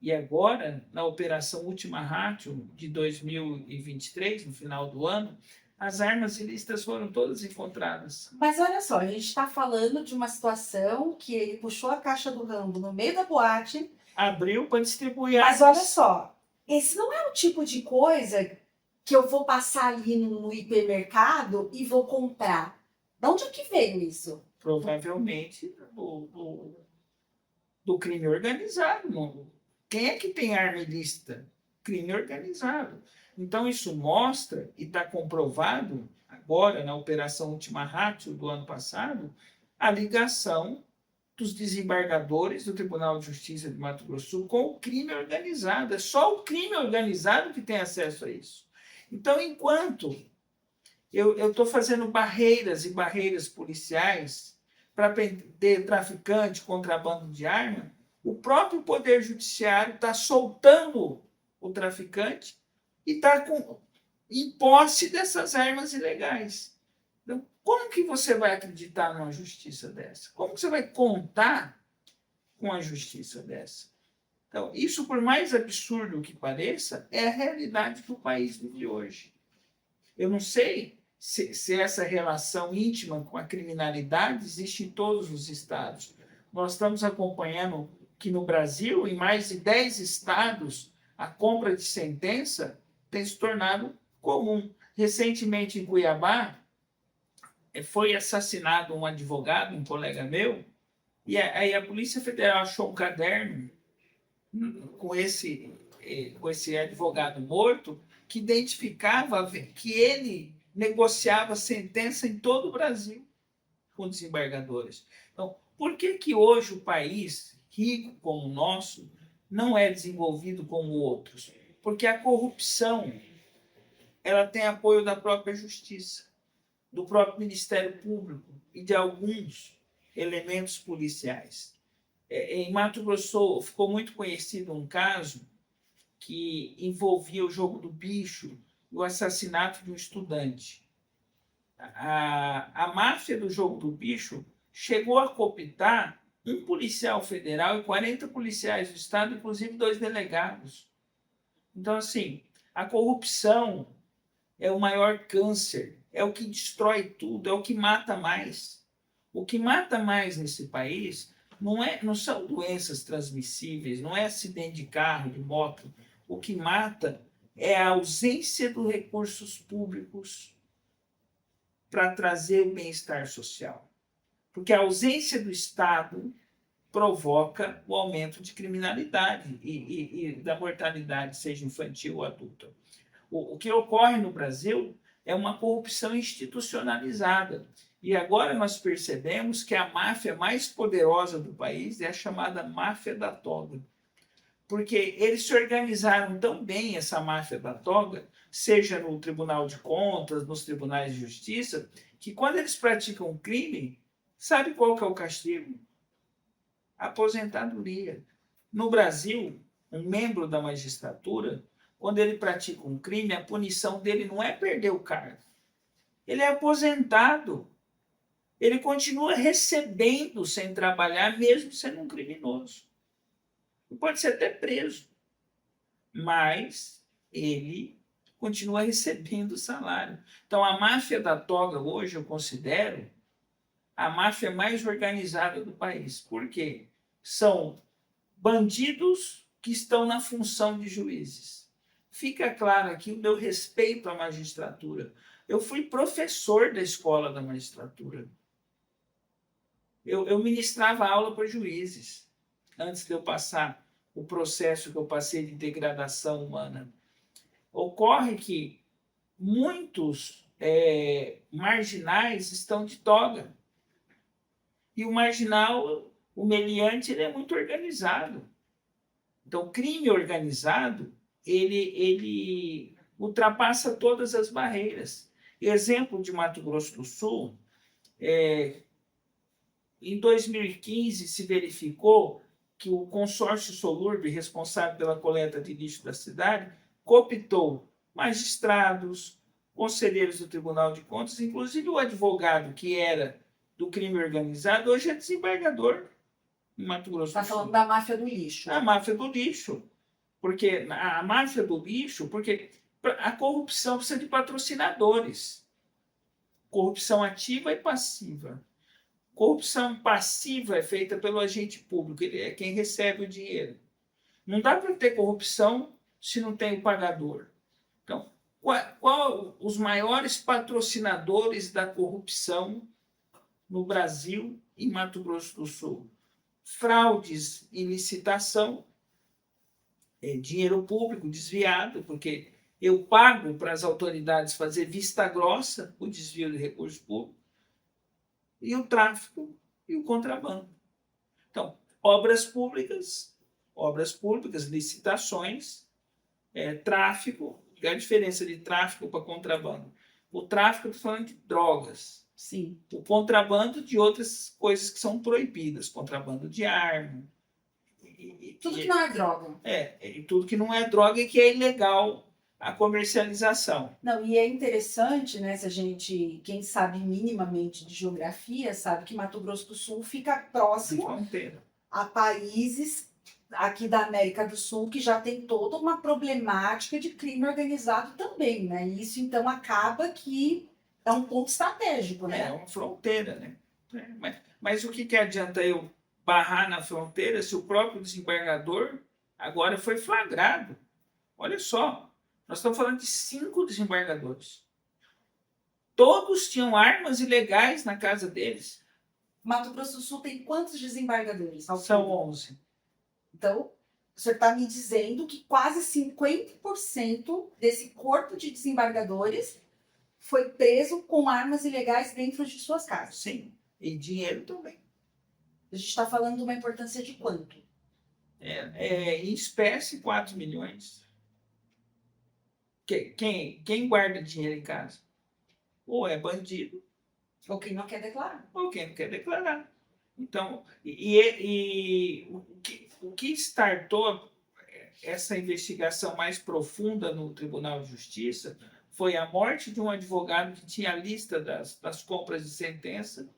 E agora, na Operação Última Ratio de 2023, no final do ano, as armas ilícitas foram todas encontradas. Mas olha só, a gente está falando de uma situação que ele puxou a caixa do Rambo no meio da boate. Abriu para distribuir Mas armas. olha só, esse não é o tipo de coisa que eu vou passar ali no hipermercado e vou comprar. De onde é que veio isso? Provavelmente do crime organizado. Quem é que tem arma ilícita? Crime organizado. Então, isso mostra, e está comprovado agora, na Operação Última Ratio do ano passado, a ligação dos desembargadores do Tribunal de Justiça de Mato Grosso do Sul com o crime organizado. É só o crime organizado que tem acesso a isso. Então, enquanto eu estou fazendo barreiras e barreiras policiais para prender traficante, contrabando de arma, o próprio Poder Judiciário está soltando o traficante e está em posse dessas armas ilegais. Então, como que você vai acreditar numa justiça dessa? Como que você vai contar com a justiça dessa? Então, isso, por mais absurdo que pareça, é a realidade que o país vive hoje. Eu não sei se essa relação íntima com a criminalidade existe em todos os estados. Nós estamos acompanhando que no Brasil, em mais de 10 estados, a compra de sentença tem se tornado comum. Recentemente, em Cuiabá, foi assassinado um advogado, um colega meu, e aí a Polícia Federal achou um caderno com esse advogado morto que identificava que ele negociava sentença em todo o Brasil com desembargadores. Então, por que hoje o país rico como o nosso não é desenvolvido como outros? Porque a corrupção ela tem apoio da própria justiça, do próprio Ministério Público e de alguns elementos policiais. Em Mato Grosso ficou muito conhecido um caso que envolvia o jogo do bicho e o assassinato de um estudante. A máfia do jogo do bicho chegou a cooptar um policial federal e 40 policiais do estado, inclusive 2 delegados. Então, assim, a corrupção é o maior câncer, é o que destrói tudo, é o que mata mais. O que mata mais nesse país não são doenças transmissíveis, não é acidente de carro, de moto. O que mata é a ausência dos recursos públicos para trazer o bem-estar social. Porque a ausência do Estado provoca o aumento de criminalidade e da mortalidade, seja infantil ou adulta. O que ocorre no Brasil é uma corrupção institucionalizada. E agora nós percebemos que a máfia mais poderosa do país é a chamada máfia da toga. Porque eles se organizaram tão bem, essa máfia da toga, seja no Tribunal de Contas, nos tribunais de justiça, que quando eles praticam crime, sabe qual que é o castigo? Aposentadoria. No Brasil, um membro da magistratura, quando ele pratica um crime, a punição dele não é perder o cargo. Ele é aposentado. Ele continua recebendo sem trabalhar, mesmo sendo um criminoso. Pode ser até preso, mas ele continua recebendo salário. Então, a máfia da toga hoje eu considero a máfia mais organizada do país. Por quê? São bandidos que estão na função de juízes. Fica claro aqui o meu respeito à magistratura. Eu fui professor da escola da magistratura. Eu ministrava aula para juízes, antes de eu passar o processo que eu passei de degradação humana. Ocorre que muitos marginais estão de toga. E o marginal, o meliante, ele é muito organizado. Então, o crime organizado, ele ultrapassa todas as barreiras. Exemplo de Mato Grosso do Sul, em 2015 se verificou que o consórcio Solurb, responsável pela coleta de lixo da cidade, cooptou magistrados, conselheiros do Tribunal de Contas, inclusive o advogado que era do crime organizado, hoje é desembargador em Mato Grosso do Sul. Está falando da máfia do lixo. A máfia do lixo. Porque a máfia do lixo, porque a corrupção precisa de patrocinadores. Corrupção ativa e passiva. Corrupção passiva é feita pelo agente público, ele é quem recebe o dinheiro. Não dá para ter corrupção se não tem o pagador. Então, qual os maiores patrocinadores da corrupção no Brasil e Mato Grosso do Sul? Fraudes em licitação, dinheiro público desviado, porque eu pago para as autoridades fazer vista grossa o desvio de recursos públicos, e o tráfico e o contrabando. Então, obras públicas, licitações, tráfico. Qual é a diferença de tráfico para contrabando? O tráfico, eu estou falando de drogas. Sim. O contrabando de outras coisas que são proibidas, contrabando de arma. Tudo que não é droga. E tudo que não é droga e que é ilegal a comercialização. Não, e é interessante, né, se a gente, quem sabe minimamente de geografia, sabe que Mato Grosso do Sul fica próximo a países aqui da América do Sul que já tem toda uma problemática de crime organizado também, né? E isso então acaba que é um ponto estratégico, né? É uma fronteira, né? Mas o que adianta eu barrar na fronteira se o próprio desembargador agora foi flagrado? Olha só, nós estamos falando de 5 desembargadores. Todos tinham armas ilegais na casa deles. Mato Grosso do Sul tem quantos desembargadores? São 11. Então, o senhor está me dizendo que quase 50% desse corpo de desembargadores foi preso com armas ilegais dentro de suas casas. Sim, e dinheiro também. A gente está falando de uma importância de quanto? Em espécie, 4 milhões. Quem guarda dinheiro em casa? Ou é bandido. Ou quem não quer declarar. Ou quem não quer declarar. Então, o que startou essa investigação mais profunda no Tribunal de Justiça foi a morte de um advogado que tinha a lista das compras de sentença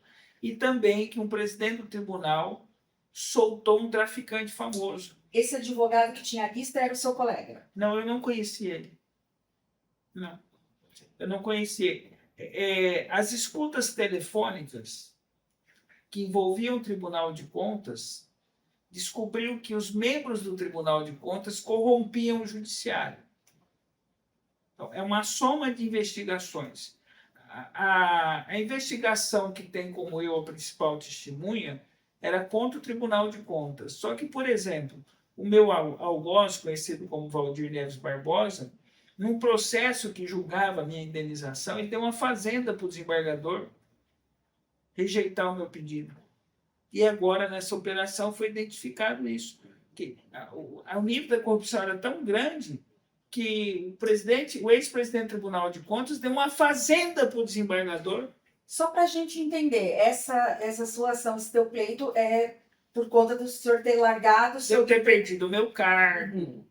e também que um presidente do tribunal soltou um traficante famoso. Esse advogado que tinha a lista era o seu colega? Não, eu não conheci ele. Não, eu não conheci. As escutas telefônicas que envolviam o Tribunal de Contas descobriu que os membros do Tribunal de Contas corrompiam o judiciário. Então, é uma soma de investigações. A investigação que tem como eu a principal testemunha era contra o Tribunal de Contas. Só que, por exemplo, o meu algoz, conhecido como Valdir Neves Barbosa, num processo que julgava a minha indenização, ele deu uma fazenda para o desembargador rejeitar o meu pedido. E agora, nessa operação, foi identificado isso. Que o nível da corrupção era tão grande que o ex-presidente do Tribunal de Contas deu uma fazenda para o desembargador. Só para a gente entender, essa sua ação, esse teu pleito é por conta do senhor ter largado... Eu ter perdido o meu cargo,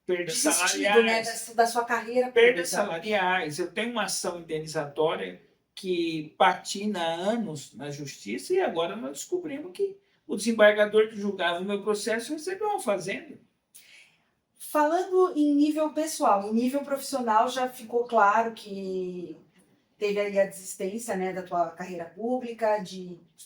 perdas salariais, né, da sua carreira. Perdas salariais. Eu tenho uma ação indenizatória que patina há anos na justiça e agora nós descobrimos que o desembargador que julgava o meu processo recebeu uma fazenda. Falando em nível pessoal, em nível profissional, já ficou claro que teve aí a desistência, né, da tua carreira pública,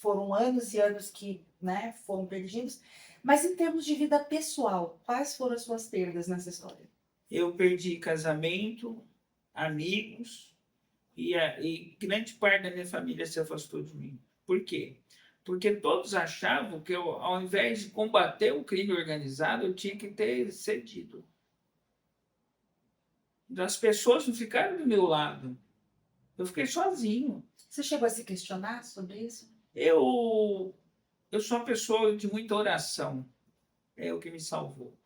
foram anos e anos que, né, foram perdidos. Mas em termos de vida pessoal, quais foram as suas perdas nessa história? Eu perdi casamento, amigos e grande parte da minha família se afastou de mim. Por quê? Porque todos achavam que eu, ao invés de combater o crime organizado, eu tinha que ter cedido. As pessoas não ficaram do meu lado. Eu fiquei sozinho. Você chegou a se questionar sobre isso? Eu sou uma pessoa de muita oração. É o que me salvou.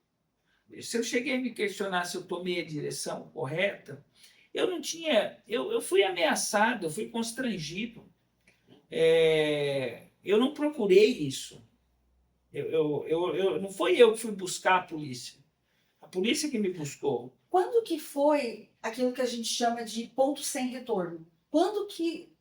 Se eu cheguei a me questionar se eu tomei a direção correta, eu não tinha. Eu fui ameaçado, eu fui constrangido. Eu não procurei isso. Não foi eu que fui buscar a polícia. A polícia que me buscou. Quando que foi aquilo que a gente chama de ponto sem retorno? Quando que.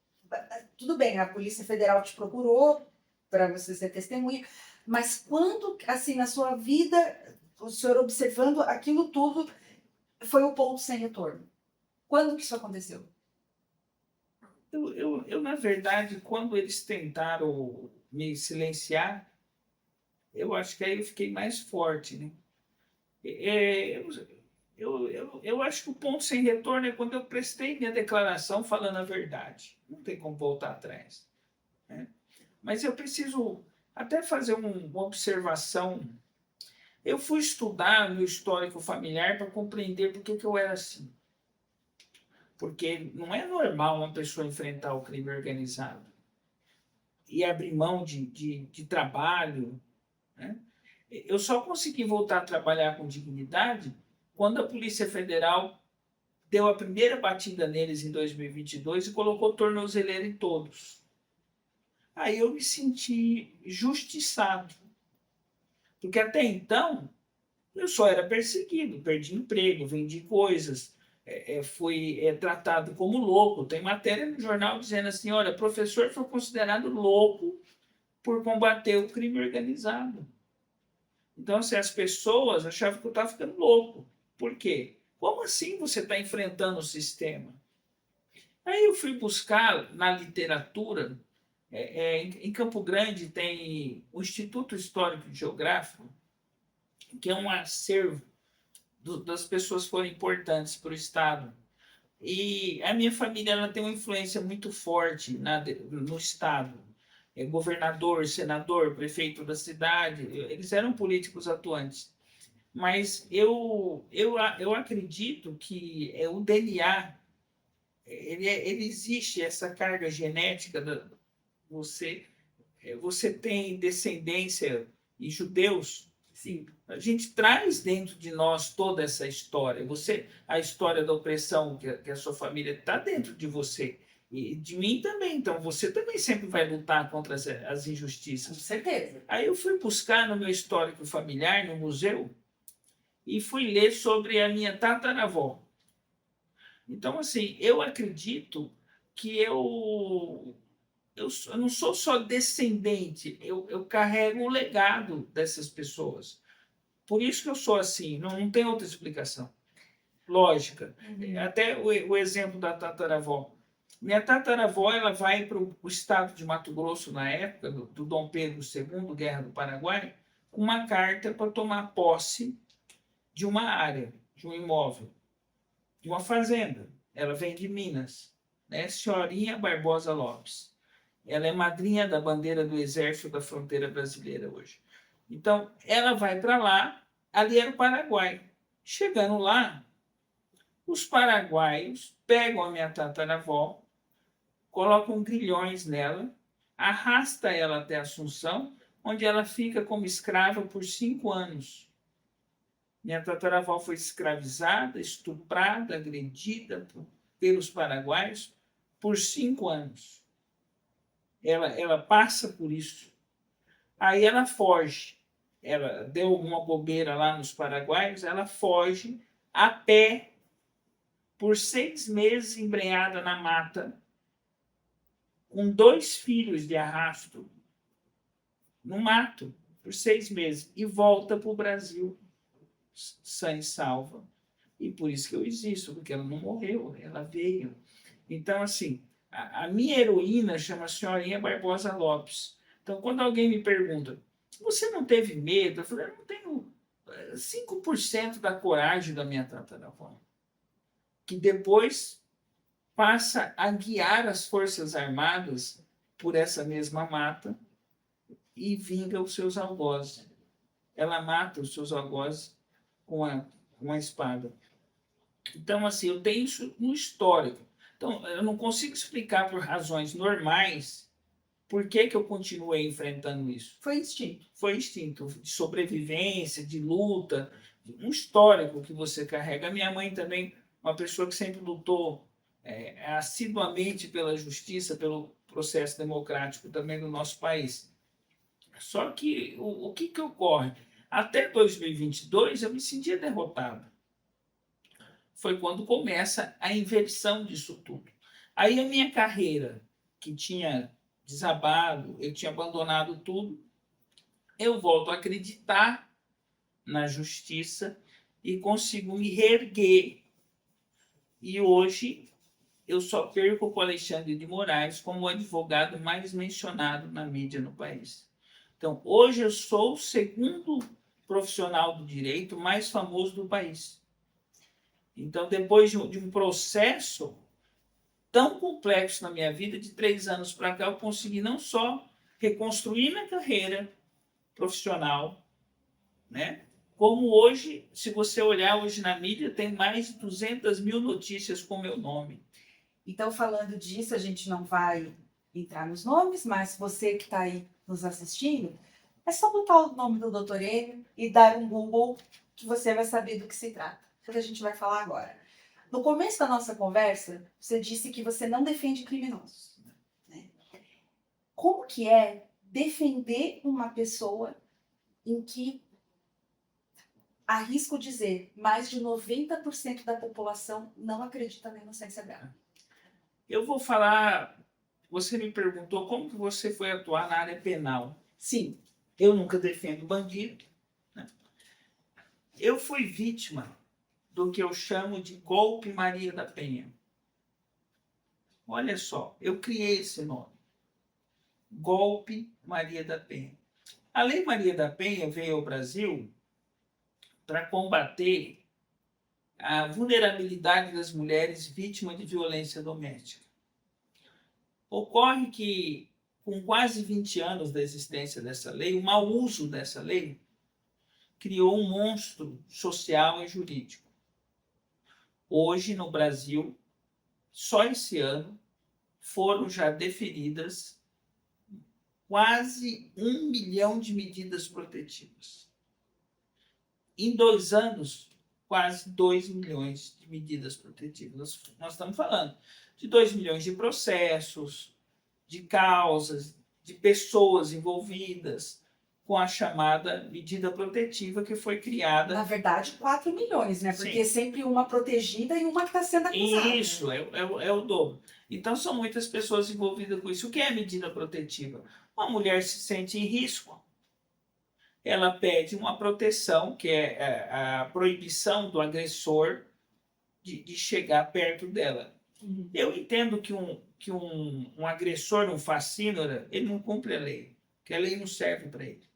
Tudo bem, a Polícia Federal te procurou para você ser testemunha, mas quando, assim, na sua vida, o senhor observando aquilo tudo, foi o ponto sem retorno? Quando que isso aconteceu? Na verdade, quando eles tentaram me silenciar, eu acho que aí eu fiquei mais forte, né? É, eu acho que o ponto sem retorno é quando eu prestei minha declaração falando a verdade. Não tem como voltar atrás, né? Mas eu preciso até fazer uma observação. Eu fui estudar meu histórico familiar para compreender por que eu era assim. Porque não é normal uma pessoa enfrentar o crime organizado e abrir mão de trabalho, né? Eu só consegui voltar a trabalhar com dignidade quando a Polícia Federal deu a primeira batida neles em 2022 e colocou tornozeleira em todos. Aí eu me senti justiçado, porque até então eu só era perseguido, perdi emprego, vendi coisas, fui tratado como louco. Tem matéria no jornal dizendo assim, olha, professor foi considerado louco por combater o crime organizado. Então, assim, as pessoas achavam que eu estava ficando louco. Por quê? Como assim você está enfrentando o sistema? Aí eu fui buscar na literatura. Em Campo Grande tem o Instituto Histórico e Geográfico, que é um acervo das pessoas que foram importantes para o Estado. E a minha família ela tem uma influência muito forte no Estado. Governador, senador, prefeito da cidade, eles eram políticos atuantes. Mas eu acredito que o DNA, ele existe, essa carga genética. Você, você tem descendência e judeus. Sim. A gente traz dentro de nós toda essa história. A história da opressão que a sua família está dentro de você. E de mim também. Então, você também sempre vai lutar contra as injustiças. Com certeza. Aí eu fui buscar no meu histórico familiar, no museu, e fui ler sobre a minha tataravó. Então, assim, eu acredito que eu não sou só descendente, eu carrego o legado dessas pessoas. Por isso que eu sou assim, não tem outra explicação lógica. Até o exemplo da tataravó. Minha tataravó ela vai para o estado de Mato Grosso, na época do Dom Pedro II, Guerra do Paraguai, com uma carta para tomar posse de uma área, de um imóvel, de uma fazenda. Ela vem de Minas, né? Senhorinha Barbosa Lopes. Ela é madrinha da bandeira do Exército da Fronteira Brasileira hoje. Então, ela vai para lá, ali era o Paraguai. Chegando lá, os paraguaios pegam a minha tataravó, colocam grilhões nela, arrasta ela até Assunção, onde ela fica como escrava por 5 anos. Minha tataravó foi escravizada, estuprada, agredida pelos paraguaios por 5 anos. Ela passa por isso. Aí ela foge. Ela deu alguma bobeira lá nos paraguaios, ela foge a pé por 6 meses embrenhada na mata, com 2 filhos de arrasto, no mato, por 6 meses, e volta para o Brasil, sã e salva. E por isso que eu existo, porque ela não morreu, ela veio. Então, assim, a minha heroína chama Senhorinha Barbosa Lopes. Então, quando alguém me pergunta, você não teve medo? Eu falei, eu não tenho 5% da coragem da minha tataravó, que depois passa a guiar as Forças Armadas por essa mesma mata e vinga os seus algozes. Ela mata os seus algozes com a espada. Então, assim, eu tenho isso no histórico. Então, eu não consigo explicar por razões normais por que que eu continuei enfrentando isso. Foi instinto. Foi instinto de sobrevivência, de luta, um histórico que você carrega. A minha mãe também, uma pessoa que sempre lutou assiduamente pela justiça, pelo processo democrático também no nosso país. Só que o que que ocorre? Até 2022 eu me sentia derrotado. Foi quando começa a inversão disso tudo. Aí a minha carreira, que tinha desabado, eu tinha abandonado tudo, eu volto a acreditar na justiça e consigo me reerguer. E hoje eu só perco com Alexandre de Moraes como o advogado mais mencionado na mídia no país. Então, hoje eu sou o segundo profissional do direito mais famoso do país. Então, depois de um processo tão complexo na minha vida, de 3 anos para cá, eu consegui não só reconstruir minha carreira profissional, né? Como hoje, se você olhar hoje na mídia, tem mais de 200 mil notícias com meu nome. Então, falando disso, a gente não vai entrar nos nomes, mas você que está aí nos assistindo, é só botar o nome do Dr. Enio e dar um Google que você vai saber do que se trata. O que a gente vai falar agora. No começo da nossa conversa, você disse que você não defende criminosos, né? Como que é defender uma pessoa em que, arrisco dizer, mais de 90% da população não acredita na inocência dela? Eu vou falar, você me perguntou como que você foi atuar na área penal. Sim. Eu nunca defendo bandido, né? Eu fui vítima do que eu chamo de golpe Maria da Penha. Olha só, eu criei esse nome. Golpe Maria da Penha. A Lei Maria da Penha veio ao Brasil para combater a vulnerabilidade das mulheres vítimas de violência doméstica. Ocorre que, com quase 20 anos da existência dessa lei, o mau uso dessa lei criou um monstro social e jurídico. Hoje, no Brasil, só esse ano, foram já deferidas quase 1 milhão de medidas protetivas. Em 2 anos, quase 2 milhões de medidas protetivas. Nós estamos falando de 2 milhões de processos, de causas, de pessoas envolvidas com a chamada medida protetiva que foi criada. Na verdade, 4 milhões, né? Porque Sim. sempre uma protegida e uma que está sendo acusada. Isso, é o dobro. Então, são muitas pessoas envolvidas com isso. O que é a medida protetiva? Uma mulher se sente em risco, ela pede uma proteção, que é a proibição do agressor de chegar perto dela. Uhum. Eu entendo que um agressor, um facínora, ele não cumpre a lei, que a lei não serve para ele.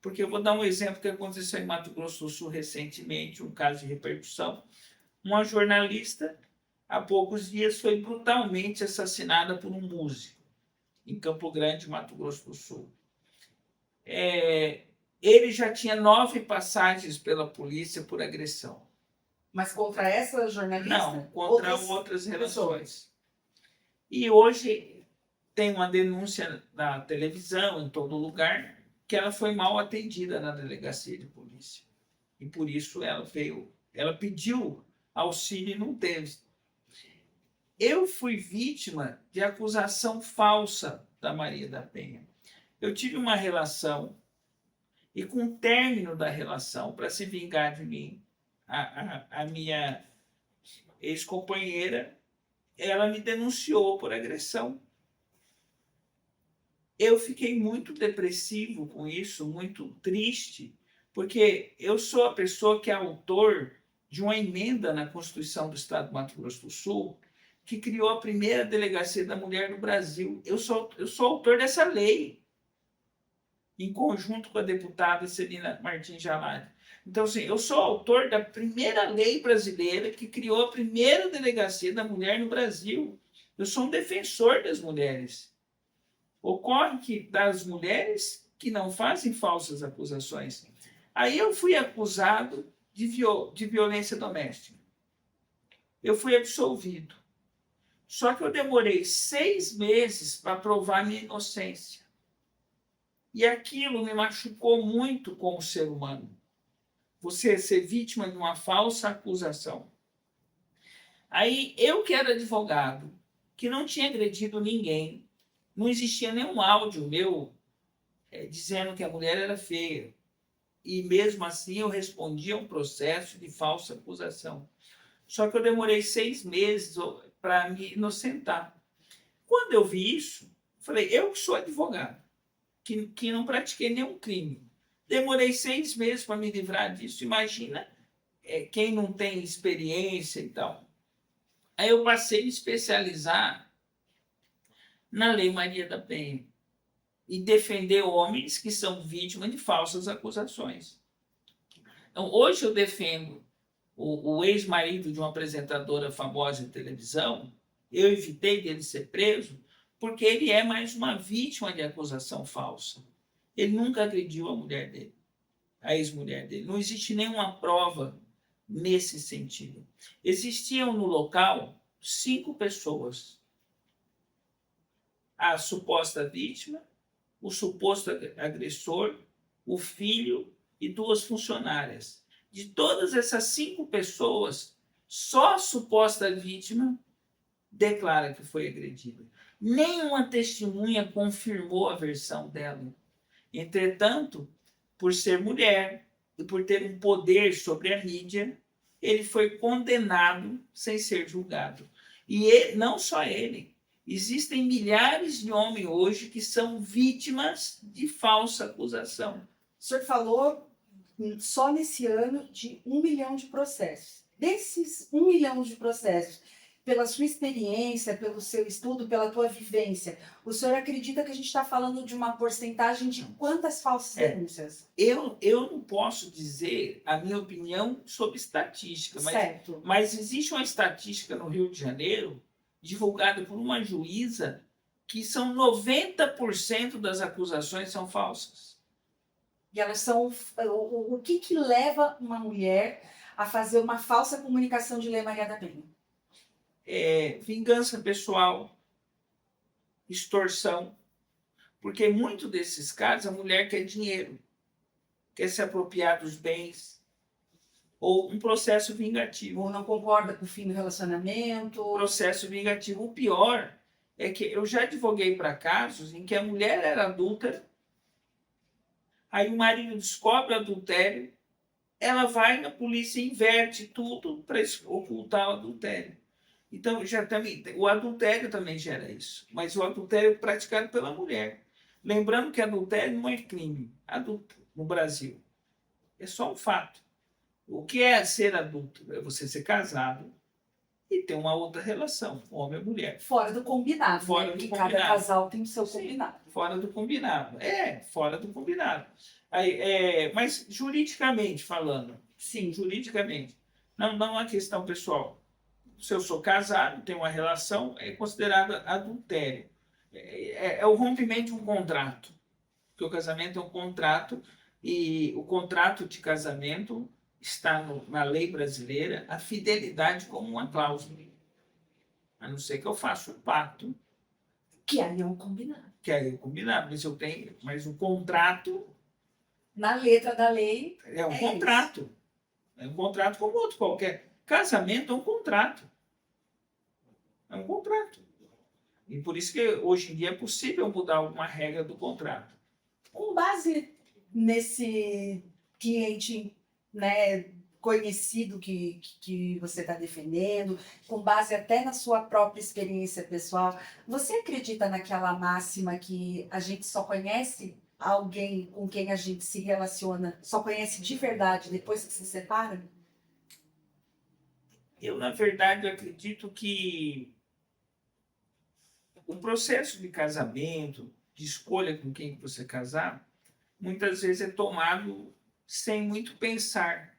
Porque eu vou dar um exemplo que aconteceu em Mato Grosso do Sul recentemente, um caso de repercussão. Uma jornalista, há poucos dias, foi brutalmente assassinada por um músico, em Campo Grande, Mato Grosso do Sul. Ele já tinha 9 passagens pela polícia por agressão. Mas contra essa jornalista? Não, contra outras pessoas. relações. E hoje tem uma denúncia na televisão, em todo lugar, que ela foi mal atendida na delegacia de polícia. E por isso ela pediu auxílio e não teve. Eu fui vítima de acusação falsa da Maria da Penha. Eu tive uma relação e, com o término da relação, para se vingar de mim, a minha ex-companheira, ela me denunciou por agressão. Eu fiquei muito depressivo com isso, muito triste, porque eu sou a pessoa que é autor de uma emenda na Constituição do Estado do Mato Grosso do Sul, que criou a primeira delegacia da mulher no Brasil. Eu sou autor dessa lei, em conjunto com a deputada Celina Martins Jalad. Então, assim, eu sou autor da primeira lei brasileira que criou a primeira delegacia da mulher no Brasil. Eu sou um defensor das mulheres. Ocorre que das mulheres que não fazem falsas acusações. Aí eu fui acusado de violência doméstica. Eu fui absolvido. Só que eu demorei 6 meses para provar minha inocência. E aquilo me machucou muito como ser humano. Você ser vítima de uma falsa acusação. Aí eu que era advogado, que não tinha agredido ninguém, não existia nenhum áudio meu dizendo que a mulher era feia. E mesmo assim eu respondia a um processo de falsa acusação. Só que eu demorei 6 meses para me inocentar. Quando eu vi isso, falei, eu que sou advogado, que não pratiquei nenhum crime. Demorei 6 meses para me livrar disso. Imagina quem não tem experiência e tal. Aí eu passei a me especializar na Lei Maria da Penha e defender homens que são vítimas de falsas acusações. Então, hoje eu defendo o ex-marido de uma apresentadora famosa de televisão. Eu evitei dele ser preso porque ele é mais uma vítima de acusação falsa. Ele nunca agrediu a mulher dele, a ex-mulher dele. Não existe nenhuma prova nesse sentido. Existiam no local 5 pessoas. A suposta vítima, o suposto agressor, o filho e 2 funcionárias. De todas essas 5 pessoas, só a suposta vítima declara que foi agredida. Nenhuma testemunha confirmou a versão dela. Entretanto, por ser mulher e por ter um poder sobre a mídia, ele foi condenado sem ser julgado. E não só ele. Existem milhares de homens hoje que são vítimas de falsa acusação. O senhor falou só nesse ano de 1 milhão de processos. Desses 1 milhão de processos, pela sua experiência, pelo seu estudo, pela tua vivência, o senhor acredita que a gente está falando de uma porcentagem de quantas falsas denúncias? Eu não posso dizer a minha opinião sobre estatística, mas existe uma estatística no Rio de Janeiro, divulgada por uma juíza, que são 90% das acusações são falsas. E elas são... O que leva uma mulher a fazer uma falsa comunicação de Lei Maria da Penha? Vingança pessoal, extorsão, porque muito desses casos a mulher quer dinheiro, quer se apropriar dos bens, ou um processo vingativo. Ou não concorda com o fim do relacionamento. Processo vingativo. O pior é que eu já advoguei para casos em que a mulher era adúltera, aí o marido descobre o adultério, ela vai na polícia e inverte tudo para ocultar o adultério. Então, o adultério também gera isso, mas o adultério é praticado pela mulher. Lembrando que adultério não é crime no Brasil. É só um fato. O que é ser adulto? É você ser casado e ter uma outra relação, homem ou mulher. Fora do combinado, fora né? do Porque combinado. Cada casal tem o seu combinado. Fora do combinado. Fora do combinado. Mas juridicamente falando, sim, juridicamente, não é uma questão pessoal. Se eu sou casado, tenho uma relação, é considerado adultério. É o rompimento de um contrato. Porque o casamento é um contrato e o contrato de casamento está na lei brasileira a fidelidade como uma cláusula. A não ser que eu faça um pacto. Que aí é um combinado. Que aí é um combinado, mas o contrato... Na letra da lei... É um contrato. Isso. É um contrato como outro qualquer. Casamento é um contrato. É um contrato. E por isso que hoje em dia é possível mudar alguma regra do contrato. Com base nesse cliente, né, conhecido que você está defendendo, com base até na sua própria experiência pessoal, você acredita naquela máxima que a gente só conhece alguém com quem a gente se relaciona, só conhece de verdade depois que se separa? Eu, na verdade, acredito que o processo de casamento, de escolha com quem você casar, muitas vezes é tomado sem muito pensar.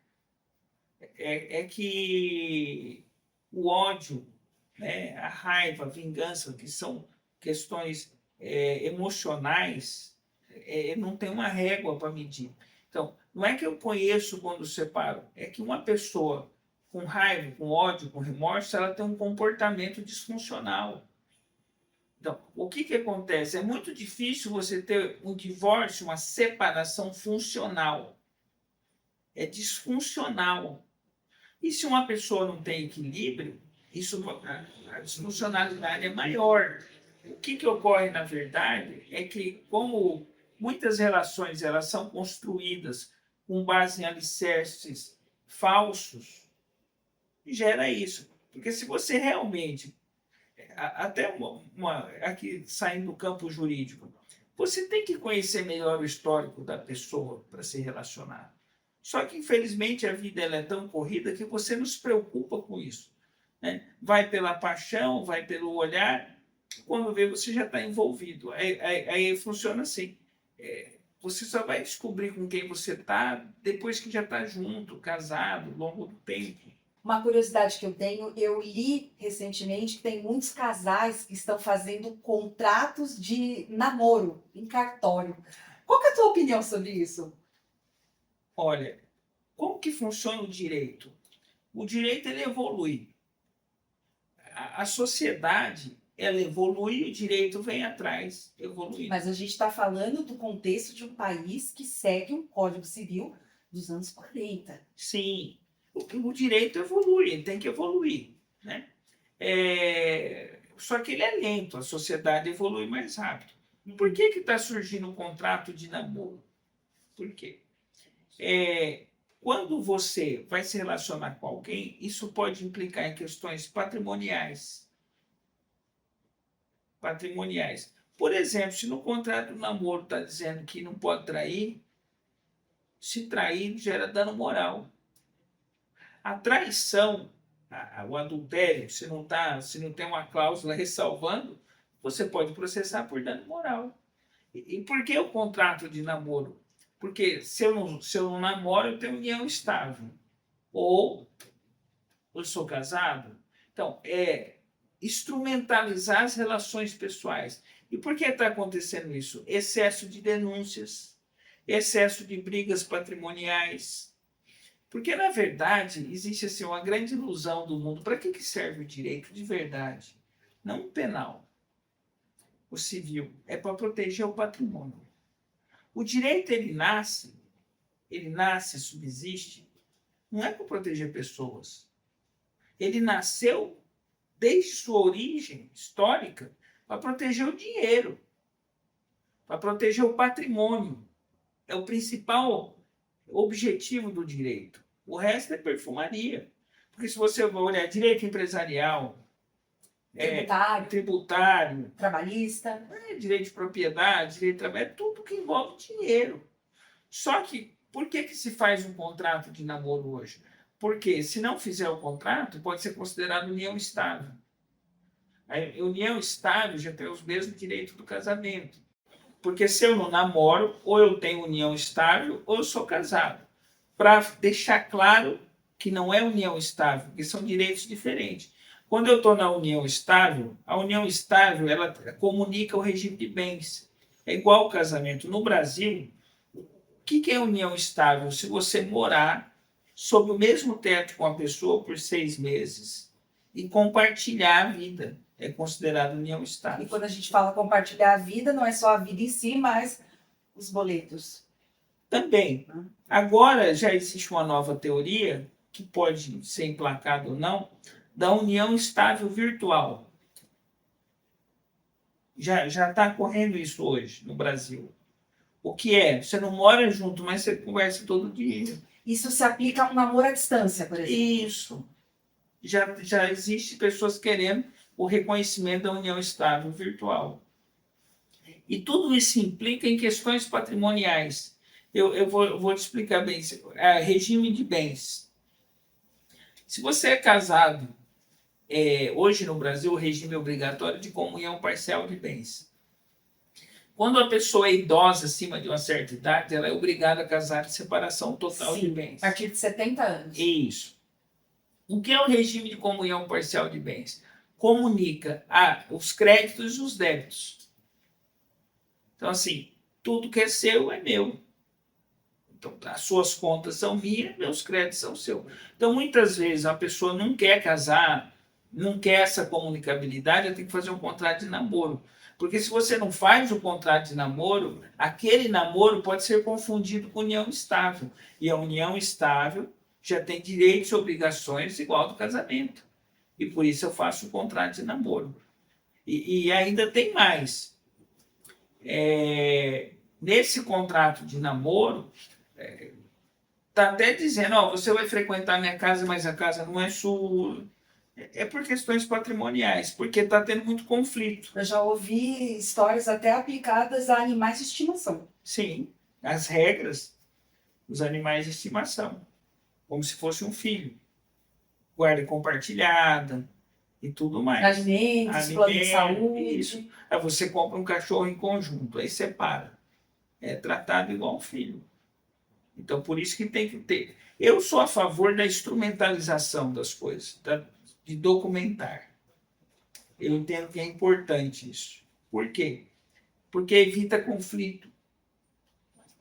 É que o ódio, né, a raiva, a vingança, que são questões emocionais, não tem uma régua para medir. Então, não é que eu conheço quando separo, é que uma pessoa com raiva, com ódio, com remorso, ela tem um comportamento disfuncional. Então, o que acontece? É muito difícil você ter um divórcio, uma separação funcional. É disfuncional. E se uma pessoa não tem equilíbrio, a disfuncionalidade é maior. O que ocorre, na verdade, é que, como muitas relações elas são construídas com base em alicerces falsos, gera isso. Porque se você realmente, até aqui saindo do campo jurídico, você tem que conhecer melhor o histórico da pessoa para se relacionar. Só que, infelizmente, a vida ela é tão corrida que você não se preocupa com isso, né? Vai pela paixão, vai pelo olhar, quando vê, você já está envolvido. Aí funciona assim. Você só vai descobrir com quem você está depois que já está junto, casado, ao longo do tempo. Uma curiosidade que eu tenho, eu li recentemente que tem muitos casais que estão fazendo contratos de namoro em cartório. Qual que é a tua opinião sobre isso? Olha, como que funciona o direito? O direito ele evolui. A sociedade ela evolui e o direito vem atrás evoluindo. Mas a gente está falando do contexto de um país que segue um Código Civil dos anos 40. Sim, o direito evolui, ele tem que evoluir, né? Só que ele é lento, a sociedade evolui mais rápido. Por que está surgindo um contrato de namoro? Por quê? Quando você vai se relacionar com alguém, isso pode implicar em questões patrimoniais. Por exemplo, se no contrato do namoro está dizendo que não pode trair, se trair gera dano moral. A traição, o adultério, se não tem uma cláusula ressalvando, você pode processar por dano moral. E por que o contrato de namoro? Porque se eu não namoro, eu tenho união estável. Ou eu sou casado. Então, instrumentalizar as relações pessoais. E por que está acontecendo isso? Excesso de denúncias, excesso de brigas patrimoniais. Porque, na verdade, existe assim, uma grande ilusão do mundo. Para que serve o direito de verdade? Não o penal. O civil é para proteger o patrimônio. O direito, ele nasce, subsiste, não é para proteger pessoas. Ele nasceu, desde sua origem histórica, para proteger o dinheiro, para proteger o patrimônio. É o principal objetivo do direito. O resto é perfumaria. Porque se você olhar direito empresarial, tributário, trabalhista, direito de propriedade, direito de trabalho, é tudo que envolve dinheiro. Só que, por que se faz um contrato de namoro hoje? Porque, se não fizer o contrato, pode ser considerado união estável. A união estável já tem os mesmos direitos do casamento. Porque se eu não namoro, ou eu tenho união estável, ou eu sou casado. Para deixar claro que não é união estável, que são direitos diferentes. Quando eu estou na união estável, a união estável ela comunica o regime de bens. É igual ao casamento. No Brasil, o que é união estável? Se você morar sob o mesmo teto com a pessoa por 6 meses e compartilhar a vida, é considerado união estável. E quando a gente fala compartilhar a vida, não é só a vida em si, mas os boletos. Também. Agora já existe uma nova teoria, que pode ser emplacada ou não, da união estável virtual. Já está ocorrendo isso hoje no Brasil. O que é? Você não mora junto, mas você conversa todo dia. Isso se aplica a um namoro à distância, por exemplo? Isso. Já existe pessoas querendo o reconhecimento da união estável virtual. E tudo isso implica em questões patrimoniais. Eu vou te explicar bem. Regime de bens. Se você é casado, hoje no Brasil o regime é obrigatório de comunhão parcial de bens. Quando a pessoa é idosa, acima de uma certa idade, ela é obrigada a casar em separação total de bens. A partir de 70 anos. Isso. O que é o regime de comunhão parcial de bens? Comunica os créditos e os débitos. Então, assim, tudo que é seu é meu. Então, as suas contas são minhas, meus créditos são seus. Então, muitas vezes, a pessoa não quer casar, não quer essa comunicabilidade, ela tem que fazer um contrato de namoro. Porque se você não faz o contrato de namoro, aquele namoro pode ser confundido com união estável. E a união estável já tem direitos e obrigações igual ao do casamento. E por isso eu faço o contrato de namoro. E ainda tem mais. Nesse contrato de namoro, está até dizendo, ó, você vai frequentar minha casa, mas a casa não é sua. É por questões patrimoniais, porque está tendo muito conflito. Eu já ouvi histórias até aplicadas a animais de estimação. Sim, as regras dos animais de estimação, como se fosse um filho. Guarda compartilhada e tudo mais. Alimentos, plano de saúde. Isso. Aí você compra um cachorro em conjunto, aí separa. É tratado igual um filho. Então, por isso que tem que ter. Eu sou a favor da instrumentalização das coisas, de documentar. Eu entendo que é importante isso. Por quê? Porque evita conflito,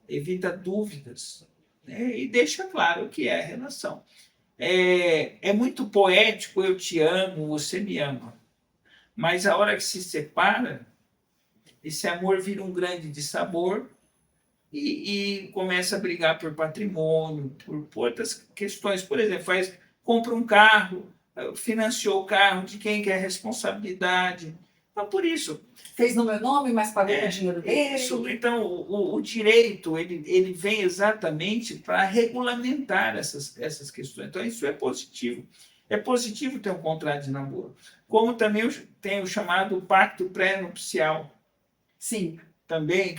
evita dúvidas, né? E deixa claro o que é a relação. É muito poético, eu te amo, você me ama. Mas a hora que se separa, esse amor vira um grande dissabor e começa a brigar por patrimônio, por outras questões. Por exemplo, compra um carro, financiou o carro, de quem que é a responsabilidade. Então, por isso. Fez no meu nome, mas pagou com o dinheiro dele. Isso, então, o direito ele vem exatamente para regulamentar essas questões. Então, isso é positivo. É positivo ter um contrato de namoro. Como também tem o chamado pacto pré-nupcial. Sim. Também,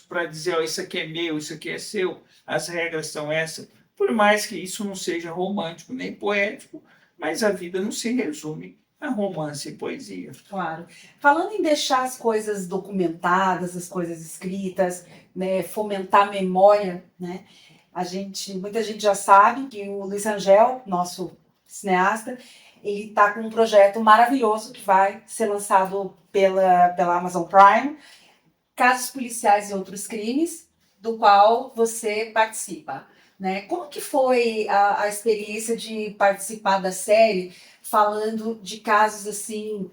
para dizer, ó, isso aqui é meu, isso aqui é seu, as regras são essas. Por mais que isso não seja romântico nem poético, mas a vida não se resume a romance e poesia. Claro. Falando em deixar as coisas documentadas, as coisas escritas, né, fomentar a memória, né? Muita gente já sabe que o Luiz Rangel, nosso cineasta, ele está com um projeto maravilhoso que vai ser lançado pela Amazon Prime, Casos Policiais e Outros Crimes, do qual você participa. Né? Como que foi a experiência de participar da série, falando de casos assim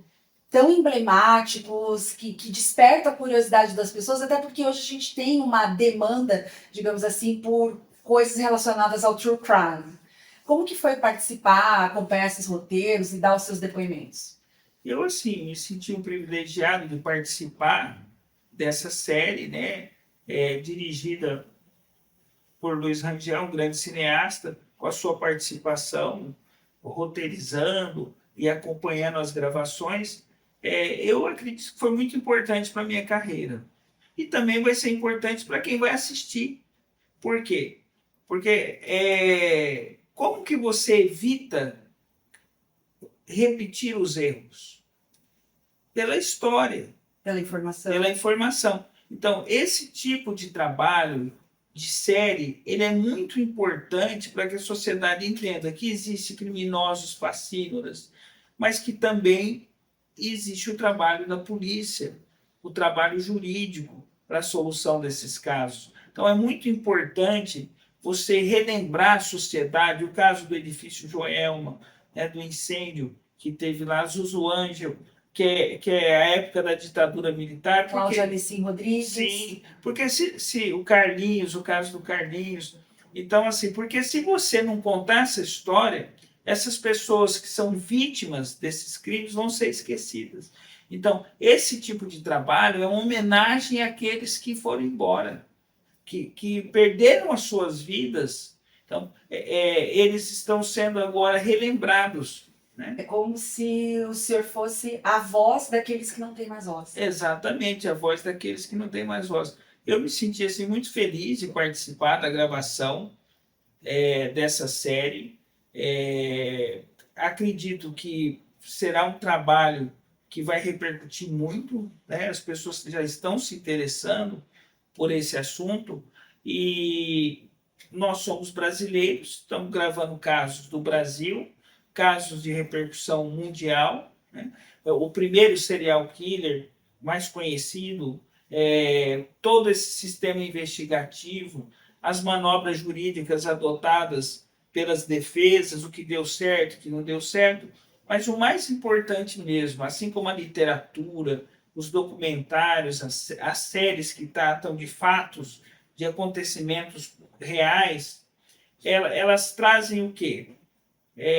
tão emblemáticos, que desperta a curiosidade das pessoas, até porque hoje a gente tem uma demanda, digamos assim, por coisas relacionadas ao true crime. Como que foi participar, acompanhar esses roteiros e dar os seus depoimentos? Eu, assim, me senti um privilegiado de participar dessa série, né, dirigida por Luiz Rangel, um grande cineasta, com a sua participação, roteirizando e acompanhando as gravações. Eu acredito que foi muito importante para a minha carreira. E também vai ser importante para quem vai assistir. Por quê? Porque como que você evita repetir os erros? Pela história. Pela informação. Pela informação. Então, esse tipo de trabalho, de série, ele é muito importante para que a sociedade entenda que existem criminosos fascínoras, mas que também existe o trabalho da polícia, o trabalho jurídico para a solução desses casos. Então, é muito importante você relembrar a sociedade, o caso do edifício Joelma, né, do incêndio que teve lá, Zuzu Ângelo, que é a época da ditadura militar. Cláudia Alecim Rodrigues. Sim, porque se o Carlinhos, o caso do Carlinhos. Então, assim, porque se você não contar essa história, essas pessoas que são vítimas desses crimes vão ser esquecidas. Então, esse tipo de trabalho é uma homenagem àqueles que foram embora, que perderam as suas vidas. Então, eles estão sendo agora relembrados. Né? É como se o senhor fosse a voz daqueles que não têm mais voz. Exatamente, a voz daqueles que não têm mais voz. Eu me senti assim, muito feliz de participar da gravação dessa série. Acredito que será um trabalho que vai repercutir muito, né? As pessoas já estão se interessando por esse assunto e nós somos brasileiros, estamos gravando casos do Brasil, casos de repercussão mundial, né? O primeiro serial killer mais conhecido, todo esse sistema investigativo, as manobras jurídicas adotadas pelas defesas, o que deu certo, o que não deu certo, mas o mais importante mesmo, assim como a literatura, os documentários, as séries que tratam de fatos, de acontecimentos reais, elas trazem o quê?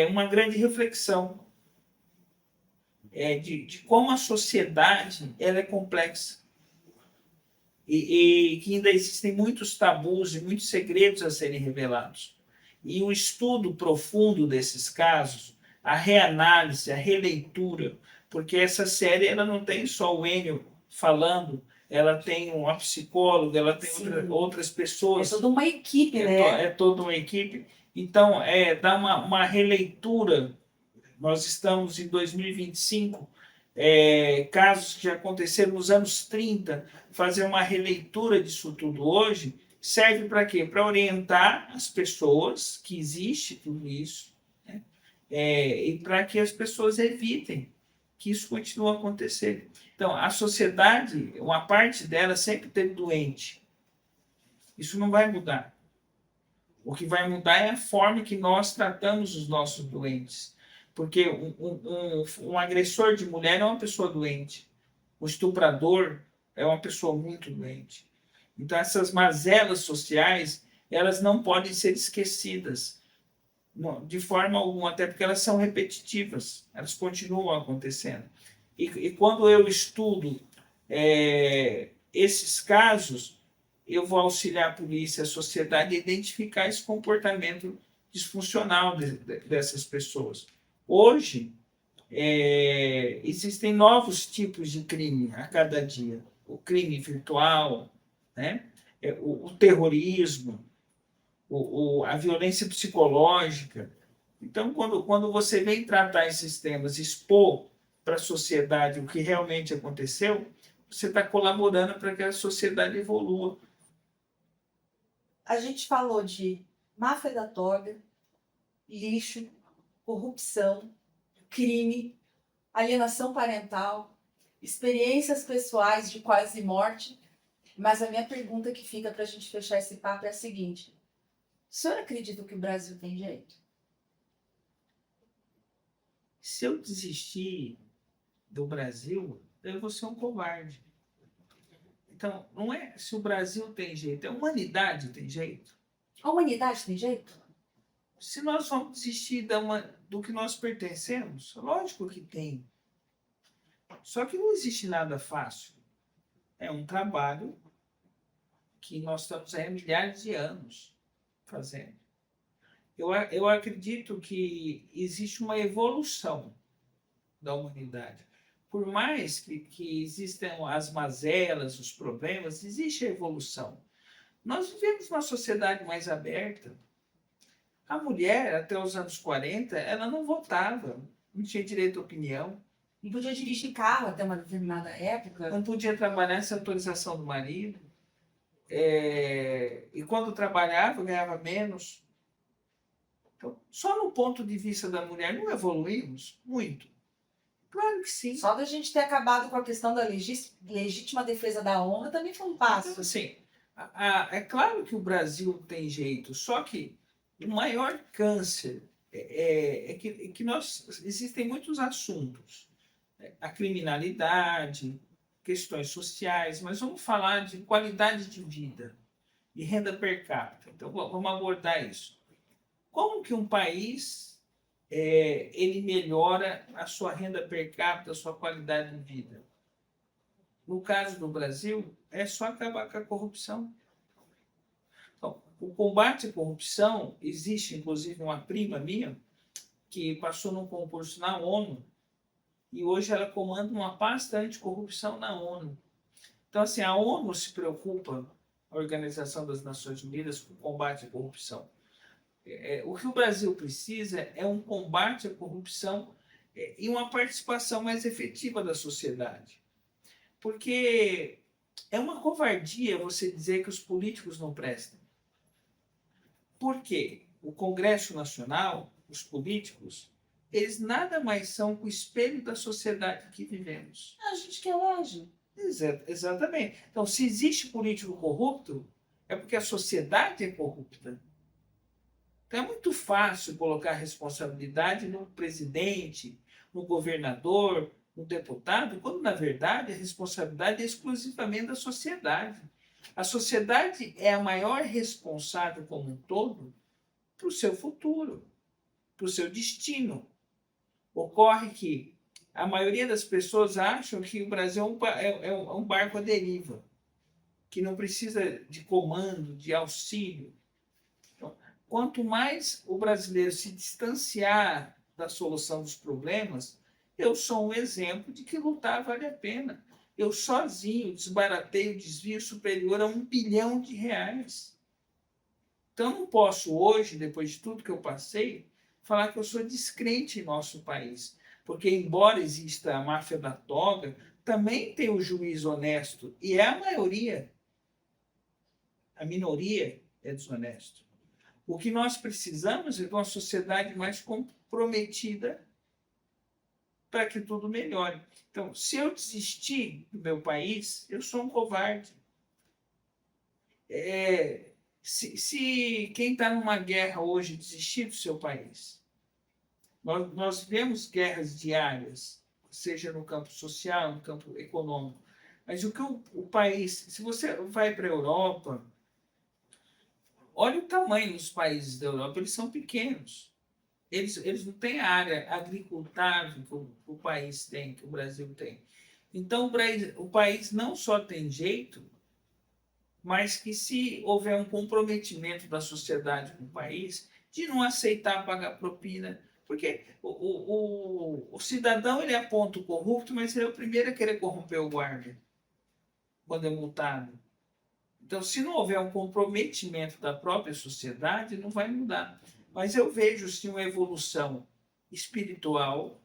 Uma grande reflexão de como a sociedade ela é complexa e que ainda existem muitos tabus e muitos segredos a serem revelados. E o estudo profundo desses casos, a reanálise, a releitura, porque essa série ela não tem só o Enio falando, ela tem uma psicóloga, ela tem outras pessoas. É toda uma equipe, né? É toda uma equipe. Então, dá uma releitura. Nós estamos em 2025, casos que já aconteceram nos anos 30, fazer uma releitura disso tudo hoje, serve para quê? Para orientar as pessoas que existe tudo isso, né? E para que as pessoas evitem que isso continue a acontecer. Então, a sociedade, uma parte dela sempre esteve doente. Isso não vai mudar. O que vai mudar é a forma que nós tratamos os nossos doentes. Porque um agressor de mulher é uma pessoa doente. O estuprador é uma pessoa muito doente. Então, essas mazelas sociais, elas não podem ser esquecidas de forma alguma, até porque elas são repetitivas, elas continuam acontecendo. E quando eu estudo esses casos, eu vou auxiliar a polícia, a sociedade a identificar esse comportamento disfuncional dessas pessoas. Hoje, existem novos tipos de crime a cada dia. O crime virtual, né? O terrorismo, a violência psicológica. Então, quando você vem tratar esses temas, expor para a sociedade o que realmente aconteceu, você está colaborando para que a sociedade evolua. A gente falou de máfia da toga, lixo, corrupção, crime, alienação parental, experiências pessoais de quase morte, mas a minha pergunta que fica para a gente fechar esse papo é a seguinte: o senhor acredita que o Brasil tem jeito? Se eu desistir do Brasil, eu vou ser um covarde. Então, não é se o Brasil tem jeito, é a humanidade tem jeito. A humanidade tem jeito? Se nós vamos desistir do que nós pertencemos, lógico que tem. Só que não existe nada fácil. É um trabalho que nós estamos há milhares de anos fazendo. Eu acredito que existe uma evolução da humanidade. Por mais que existam as mazelas, os problemas, existe a evolução. Nós vivemos uma sociedade mais aberta. A mulher, até os anos 40, ela não votava, não tinha direito à opinião. Não podia dirigir carro até uma determinada época. Não podia trabalhar sem autorização do marido. E quando trabalhava, ganhava menos. Então, só no ponto de vista da mulher não evoluímos muito. Claro que sim. Só da gente ter acabado com a questão da legítima defesa da honra também foi um passo. Então, assim, é claro que o Brasil tem jeito, só que o maior câncer que existem muitos assuntos. A criminalidade, questões sociais, mas vamos falar de qualidade de vida e renda per capita. Então, vamos abordar isso. Como que um país ele melhora a sua renda per capita, a sua qualidade de vida? No caso do Brasil, é só acabar com a corrupção. Então, o combate à corrupção, existe inclusive uma prima minha que passou num concurso na ONU e hoje ela comanda uma pasta anticorrupção na ONU. Então, assim, a ONU se preocupa, a Organização das Nações Unidas, com o combate à corrupção. O que o Brasil precisa é um combate à corrupção e uma participação mais efetiva da sociedade. Porque é uma covardia você dizer que os políticos não prestam. Por quê? O Congresso Nacional, os políticos, eles nada mais são que o espelho da sociedade que vivemos. A gente que elege. Exatamente. Então, se existe político corrupto, é porque a sociedade é corrupta. Então é muito fácil colocar a responsabilidade no presidente, no governador, no deputado, quando na verdade a responsabilidade é exclusivamente da sociedade. A sociedade é a maior responsável como um todo para o seu futuro, para o seu destino. Ocorre que a maioria das pessoas acham que o Brasil é um barco à deriva, que não precisa de comando, de auxílio. Então, quanto mais o brasileiro se distanciar da solução dos problemas, eu sou um exemplo de que lutar vale a pena. Eu sozinho desbaratei o desvio superior a R$ 1 bilhão. Então, eu não posso hoje, depois de tudo que eu passei, falar que eu sou descrente em nosso país. Porque, embora exista a máfia da toga, também tem o juiz honesto. E é a maioria. A minoria é desonesto. O que nós precisamos é de uma sociedade mais comprometida para que tudo melhore. Então, se eu desistir do meu país, eu sou um covarde. Se quem está numa guerra hoje desistir do seu país, nós vemos guerras diárias, seja no campo social, no campo econômico. Mas o que o país, se você vai para a Europa, olha o tamanho dos países da Europa, eles são pequenos. Eles não têm a área agricultável que o país tem, que o Brasil tem. Então, o país não só tem jeito, mas que se houver um comprometimento da sociedade com o país, de não aceitar pagar propina, porque o cidadão ele aponta o corrupto, mas ele é o primeiro a querer corromper o guarda, quando é multado. Então, se não houver um comprometimento da própria sociedade, não vai mudar. Mas eu vejo, sim, uma evolução espiritual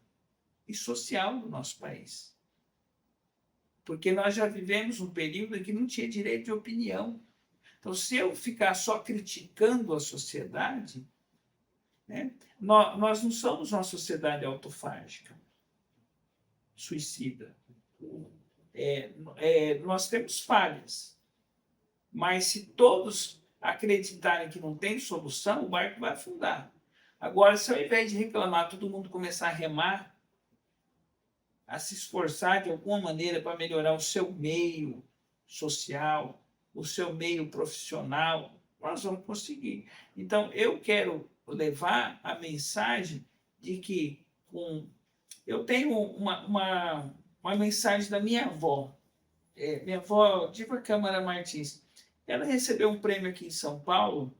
e social do nosso país. Porque nós já vivemos um período em que não tinha direito de opinião. Então, se eu ficar só criticando a sociedade, né, nós não somos uma sociedade autofágica, suicida. Nós temos falhas. Mas se todos acreditarem que não tem solução, o barco vai afundar. Agora, se ao invés de reclamar, todo mundo começar a remar, a se esforçar de alguma maneira para melhorar o seu meio social, o seu meio profissional, nós vamos conseguir. Então, eu quero levar a mensagem de que eu tenho uma mensagem da minha avó. Minha avó, Diva Câmara Martins, ela recebeu um prêmio aqui em São Paulo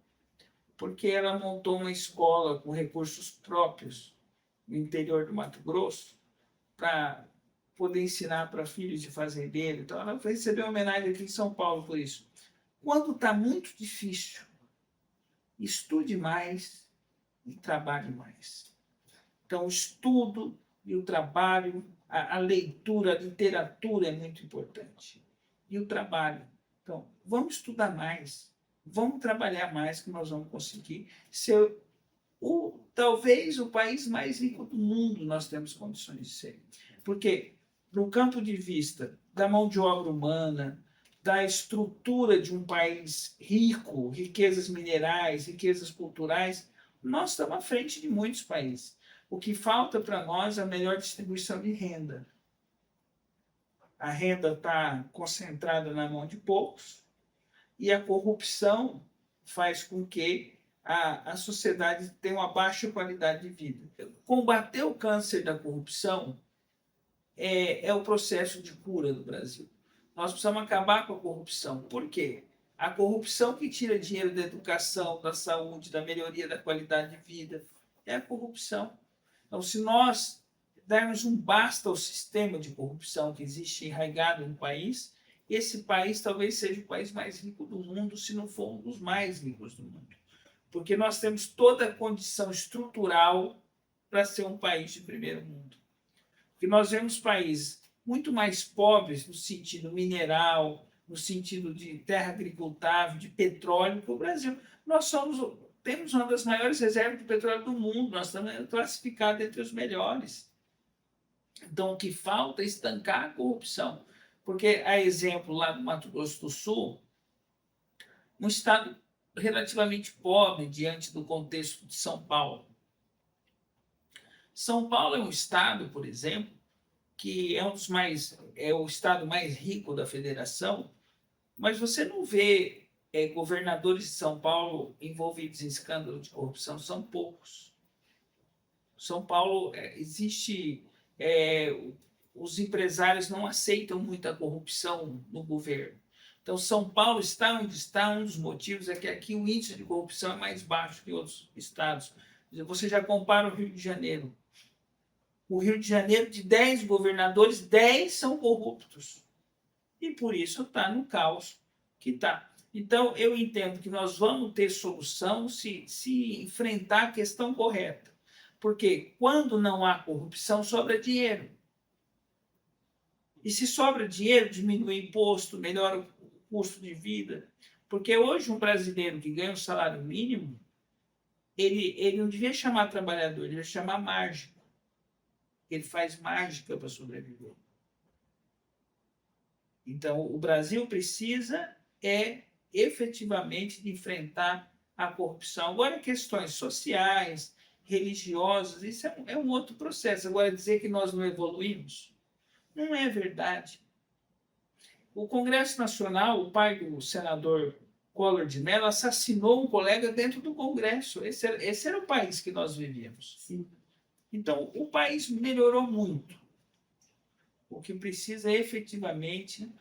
porque ela montou uma escola com recursos próprios no interior do Mato Grosso para poder ensinar para filhos de fazendeiro. Então, ela recebeu uma homenagem aqui em São Paulo por isso. Quando está muito difícil, estude mais e trabalhe mais. Então, o estudo e o trabalho, a leitura, a literatura é muito importante. E o trabalho. Então, vamos estudar mais, vamos trabalhar mais, que nós vamos conseguir ser talvez o país mais rico do mundo. Nós temos condições de ser. Porque, no campo de vista da mão de obra humana, da estrutura de um país rico, riquezas minerais, riquezas culturais, nós estamos à frente de muitos países. O que falta para nós é a melhor distribuição de renda. A renda está concentrada na mão de poucos e a corrupção faz com que a sociedade tenha uma baixa qualidade de vida. Combater o câncer da corrupção é o processo de cura do Brasil. Nós precisamos acabar com a corrupção. Por quê? A corrupção que tira dinheiro da educação, da saúde, da melhoria da qualidade de vida, é a corrupção. Então, se nós dermos um basta ao sistema de corrupção que existe enraizado no país, esse país talvez seja o país mais rico do mundo, se não for um dos mais ricos do mundo. Porque nós temos toda a condição estrutural para ser um país de primeiro mundo. Porque nós vemos países muito mais pobres no sentido mineral, no sentido de terra agricultável, de petróleo, que o Brasil. Nós temos uma das maiores reservas de petróleo do mundo, nós estamos classificados entre os melhores. Então, o que falta é estancar a corrupção. Porque, a exemplo lá do Mato Grosso do Sul, um estado relativamente pobre diante do contexto de São Paulo. São Paulo é um estado, por exemplo, que é o estado mais rico da federação, mas você não vê governadores de São Paulo envolvidos em escândalo de corrupção, são poucos. São Paulo os empresários não aceitam muita corrupção no governo. Então, São Paulo está onde está, um dos motivos é que aqui o índice de corrupção é mais baixo que outros estados. Você já compara o Rio de Janeiro. O Rio de Janeiro, de 10 governadores, 10 são corruptos. E por isso está no caos que está. Então, eu entendo que nós vamos ter solução se enfrentar a questão correta. Porque quando não há corrupção, sobra dinheiro. E se sobra dinheiro, diminui o imposto, melhora o custo de vida. Porque hoje um brasileiro que ganha um salário mínimo, ele não devia chamar trabalhador, ele devia chamar mágico. Ele faz mágica para sobreviver. Então, o Brasil precisa efetivamente de enfrentar a corrupção. Agora, questões sociais, religiosas, isso é um outro processo. Agora, dizer que nós não evoluímos, não é verdade. O Congresso Nacional, o pai do senador Collor de Mello, assassinou um colega dentro do Congresso. Esse era o país que nós vivíamos. Sim. Então, o país melhorou muito. O que precisa efetivamente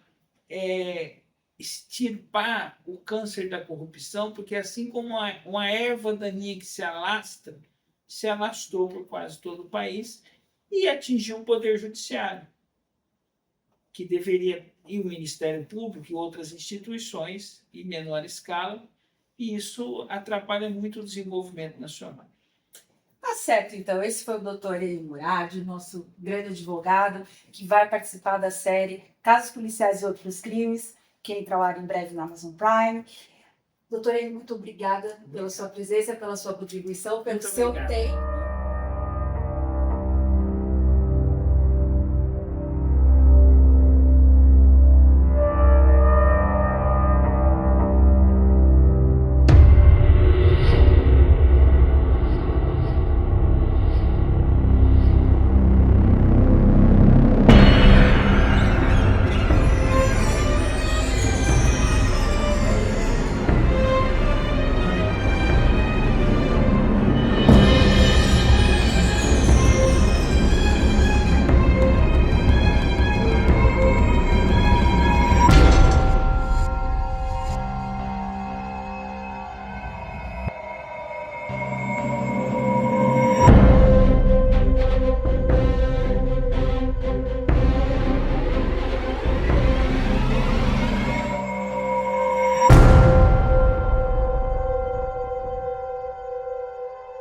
é extirpar o câncer da corrupção, porque assim como uma erva daninha que se alastra, se alastrou por quase todo o país e atingiu o Poder Judiciário, que deveria, e o Ministério Público e outras instituições, em menor escala, e isso atrapalha muito o desenvolvimento nacional. Tá certo, então. Esse foi o doutor Eni Murad, nosso grande advogado, que vai participar da série Casos Policiais e Outros Crimes, que entra ao ar em breve na Amazon Prime. Doutor Eni, muito obrigada pela sua presença, pela sua contribuição, pelo seu tempo.